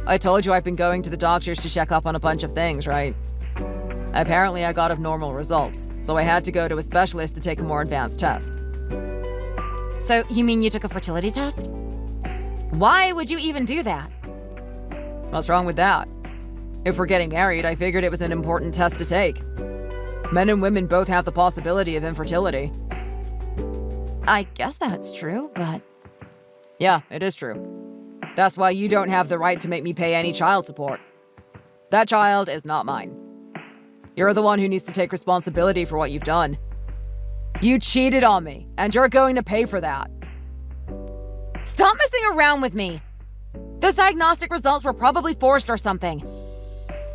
I told you I've been going to the doctors to check up on a bunch of things, right? Apparently I got abnormal results, so I had to go to a specialist to take a more advanced test. So you mean you took a fertility test? Why would you even do that? What's wrong with that? If we're getting married, I figured it was an important test to take. Men and women both have the possibility of infertility. I guess that's true, but... Yeah, it is true. That's why you don't have the right to make me pay any child support. That child is not mine. You're the one who needs to take responsibility for what you've done. You cheated on me, and you're going to pay for that. Stop messing around with me! Those diagnostic results were probably forged or something.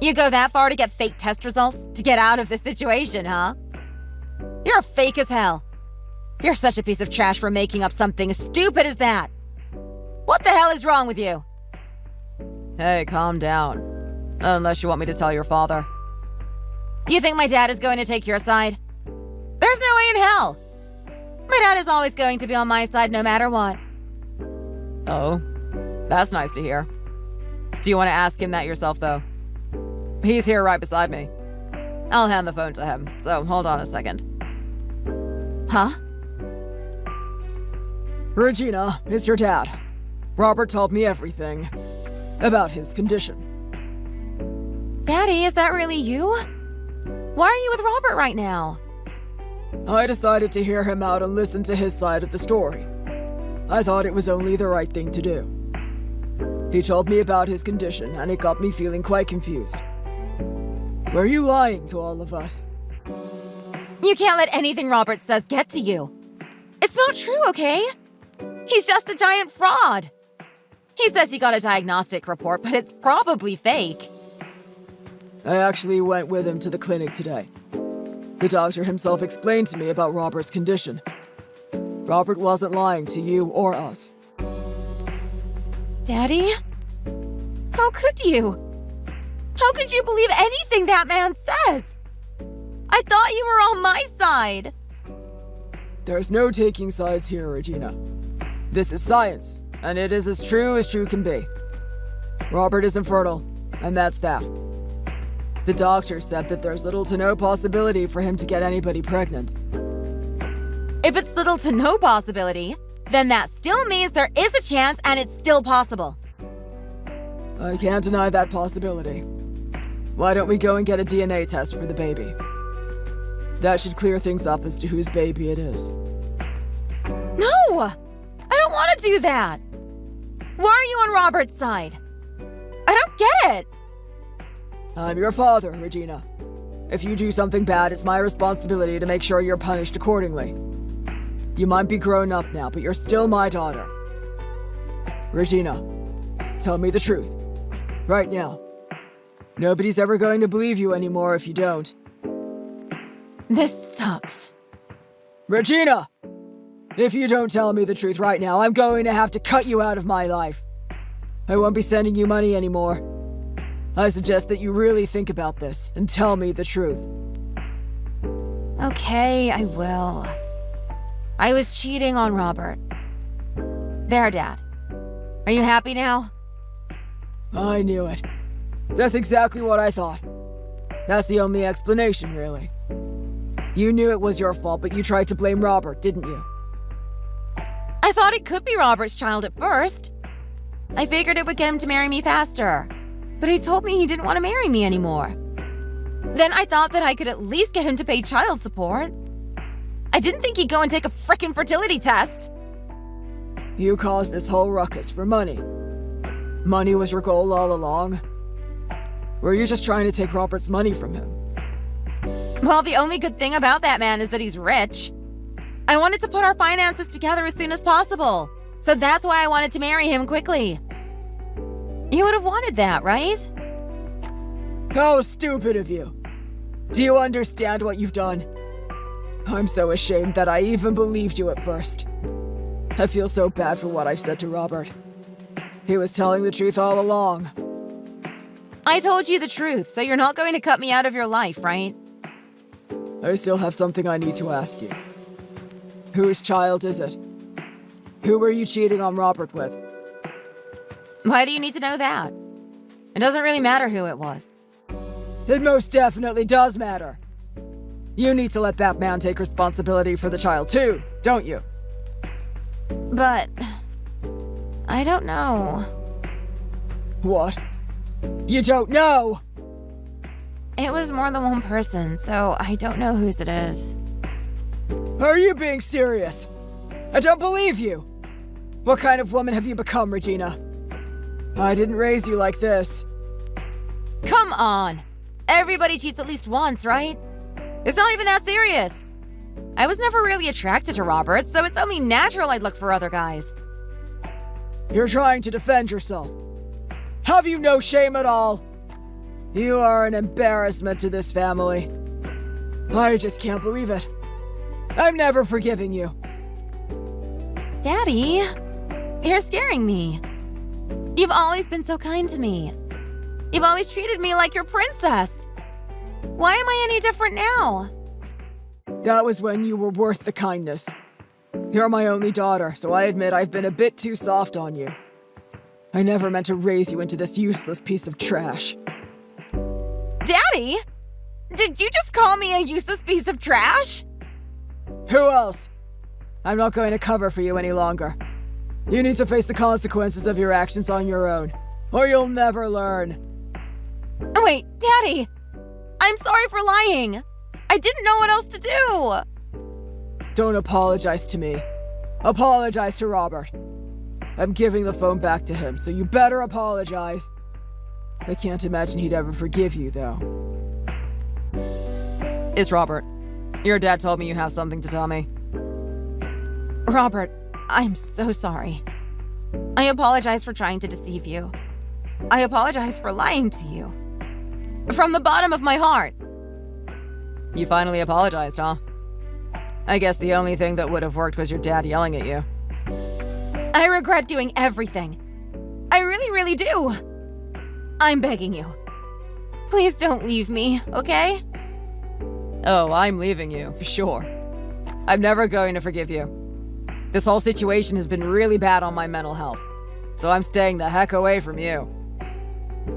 You go that far to get fake test results to get out of this situation, huh? You're fake as hell. You're such a piece of trash for making up something as stupid as that. What the hell is wrong with you? Hey, calm down. Unless you want me to tell your father. You think my dad is going to take your side? There's no way in hell. My dad is always going to be on my side no matter what. Oh, that's nice to hear. Do you want to ask him that yourself, though? He's here right beside me. I'll hand the phone to him, so hold on a second. Huh? Regina, it's your dad. Robert told me everything about his condition. Daddy, is that really you? Why are you with Robert right now? I decided to hear him out and listen to his side of the story. I thought it was only the right thing to do. He told me about his condition, and it got me feeling quite confused. Were you lying to all of us? You can't let anything Robert says get to you. It's not true, okay? He's just a giant fraud. He says he got a diagnostic report, but it's probably fake. I actually went with him to the clinic today. The doctor himself explained to me about Robert's condition. Robert wasn't lying to you or us. Daddy? How could you? How could you believe anything that man says? I thought you were on my side. There's no taking sides here, Regina. This is science, and it is as true can be. Robert is infertile, and that's that. The doctor said that there's little to no possibility for him to get anybody pregnant. If it's little to no possibility, then that still means there is a chance and it's still possible. I can't deny that possibility. Why don't we go and get a DNA test for the baby? That should clear things up as to whose baby it is. No! I don't want to do that! Why are you on Robert's side? I don't get it! I'm your father, Regina. If you do something bad, it's my responsibility to make sure you're punished accordingly. You might be grown up now, but you're still my daughter. Regina, tell me the truth. Right now. Nobody's ever going to believe you anymore if you don't. This sucks. Regina! If you don't tell me the truth right now, I'm going to have to cut you out of my life. I won't be sending you money anymore. I suggest that you really think about this and tell me the truth. Okay, I will. I was cheating on Robert. There, Dad. Are you happy now? I knew it. That's exactly what I thought. That's the only explanation, really. You knew it was your fault, but you tried to blame Robert, didn't you? I thought it could be Robert's child at first. I figured it would get him to marry me faster. But he told me he didn't want to marry me anymore. Then I thought that I could at least get him to pay child support. I didn't think he'd go and take a frickin' fertility test. You caused this whole ruckus for money. Money was your goal all along? Were you just trying to take Robert's money from him? Well, the only good thing about that man is that he's rich. I wanted to put our finances together as soon as possible. So that's why I wanted to marry him quickly. You would have wanted that, right? How stupid of you. Do you understand what you've done? I'm so ashamed that I even believed you at first. I feel so bad for what I've said to Robert. He was telling the truth all along. I told you the truth, so you're not going to cut me out of your life, right? I still have something I need to ask you. Whose child is it? Who were you cheating on Robert with? Why do you need to know that? It doesn't really matter who it was. It most definitely does matter. You need to let that man take responsibility for the child too, don't you? But I don't know. What? You don't know? It was more than one person, so I don't know whose it is. Are you being serious? I don't believe you. What kind of woman have you become, Regina? I didn't raise you like this. Come on. Everybody cheats at least once, right? It's not even that serious. I was never really attracted to Robert, so it's only natural I'd look for other guys. You're trying to defend yourself. Have you no shame at all? You are an embarrassment to this family. I just can't believe it. I'm never forgiving you. Daddy, you're scaring me. You've always been so kind to me. You've always treated me like your princess. Why am I any different now? That was when you were worth the kindness. You're my only daughter, so I admit I've been a bit too soft on you. I never meant to raise you into this useless piece of trash. Daddy? Did you just call me a useless piece of trash? Who else? I'm not going to cover for you any longer. You need to face the consequences of your actions on your own, or you'll never learn. Wait, Daddy! I'm sorry for lying. I didn't know what else to do. Don't apologize to me. Apologize to Robert. I'm giving the phone back to him, so you better apologize. I can't imagine he'd ever forgive you, though. It's Robert. Your dad told me you have something to tell me. Robert, I'm so sorry. I apologize for trying to deceive you. I apologize for lying to you. From the bottom of my heart. You finally apologized, huh? I guess the only thing that would have worked was your dad yelling at you. I regret doing everything. I really, really do. I'm begging you. Please don't leave me, okay? Oh, I'm leaving you, for sure. I'm never going to forgive you. This whole situation has been really bad on my mental health, so I'm staying the heck away from you.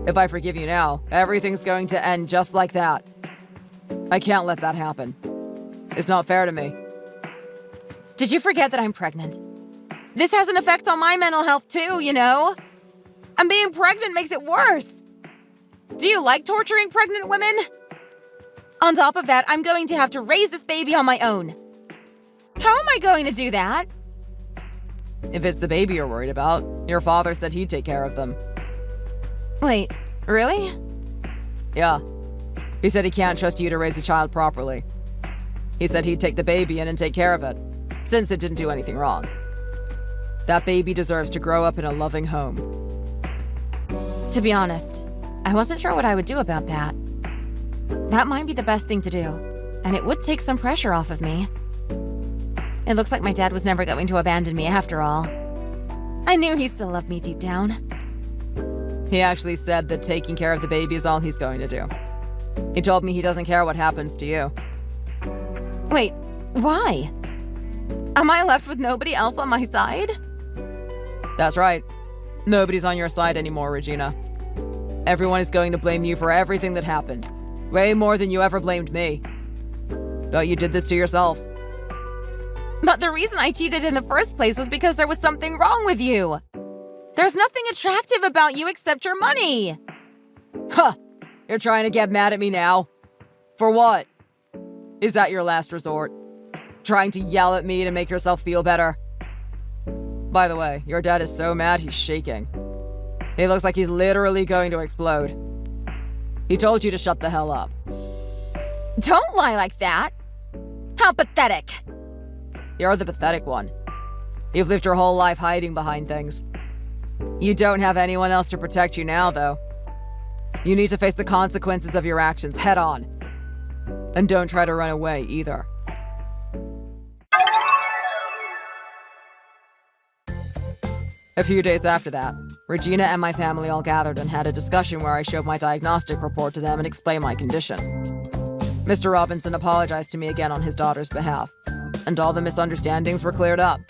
If I forgive you now, everything's going to end just like that. I can't let that happen. It's not fair to me. Did you forget that I'm pregnant? This has an effect on my mental health too, you know? And being pregnant makes it worse. Do you like torturing pregnant women? On top of that, I'm going to have to raise this baby on my own. How am I going to do that? If it's the baby you're worried about, your father said he'd take care of them. Wait, really? Yeah. He said he can't trust you to raise a child properly. He said he'd take the baby in and take care of it, since it didn't do anything wrong. That baby deserves to grow up in a loving home. To be honest, I wasn't sure what I would do about that. That might be the best thing to do, and it would take some pressure off of me. It looks like my dad was never going to abandon me after all. I knew he still loved me deep down. He actually said that taking care of the baby is all he's going to do. He told me he doesn't care what happens to you. Wait, why? Am I left with nobody else on my side? That's right. Nobody's on your side anymore, Regina. Everyone is going to blame you for everything that happened. Way more than you ever blamed me. But you did this to yourself. But the reason I cheated in the first place was because there was something wrong with you. There's nothing attractive about you except your money. Huh! You're trying to get mad at me now? For what? Is that your last resort? Trying to yell at me to make yourself feel better? By the way, your dad is so mad he's shaking. He looks like he's literally going to explode. He told you to shut the hell up. Don't lie like that. How pathetic. You're the pathetic one. You've lived your whole life hiding behind things. You don't have anyone else to protect you now, though. You need to face the consequences of your actions head on. And don't try to run away, either. A few days after that, Regina and my family all gathered and had a discussion where I showed my diagnostic report to them and explained my condition. Mr. Robinson apologized to me again on his daughter's behalf, and all the misunderstandings were cleared up.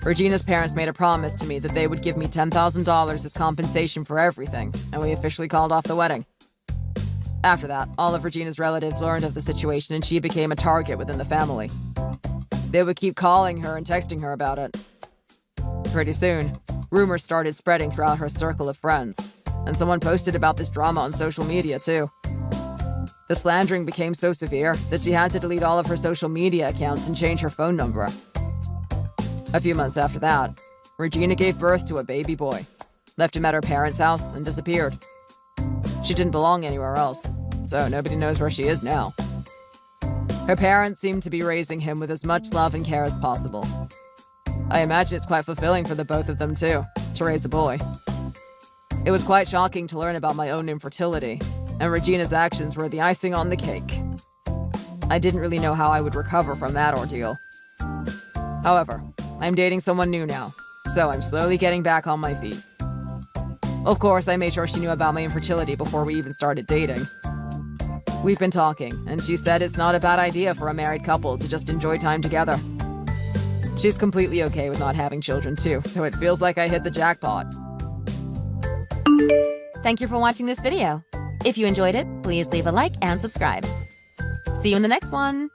Regina's parents made a promise to me that they would give me $10,000 as compensation for everything, and we officially called off the wedding. After that, all of Regina's relatives learned of the situation and she became a target within the family. They would keep calling her and texting her about it. Pretty soon, rumors started spreading throughout her circle of friends, and someone posted about this drama on social media too. The slandering became so severe that she had to delete all of her social media accounts and change her phone number. A few months after that, Regina gave birth to a baby boy, left him at her parents' house, and disappeared. She didn't belong anywhere else, so nobody knows where she is now. Her parents seem to be raising him with as much love and care as possible. I imagine it's quite fulfilling for the both of them, too, to raise a boy. It was quite shocking to learn about my own infertility, and Regina's actions were the icing on the cake. I didn't really know how I would recover from that ordeal. However, I'm dating someone new now, so I'm slowly getting back on my feet. Of course, I made sure she knew about my infertility before we even started dating. We've been talking, and she said it's not a bad idea for a married couple to just enjoy time together. She's completely okay with not having children too, so it feels like I hit the jackpot. Thank you for watching this video. If you enjoyed it, please leave a like and subscribe. See you in the next one.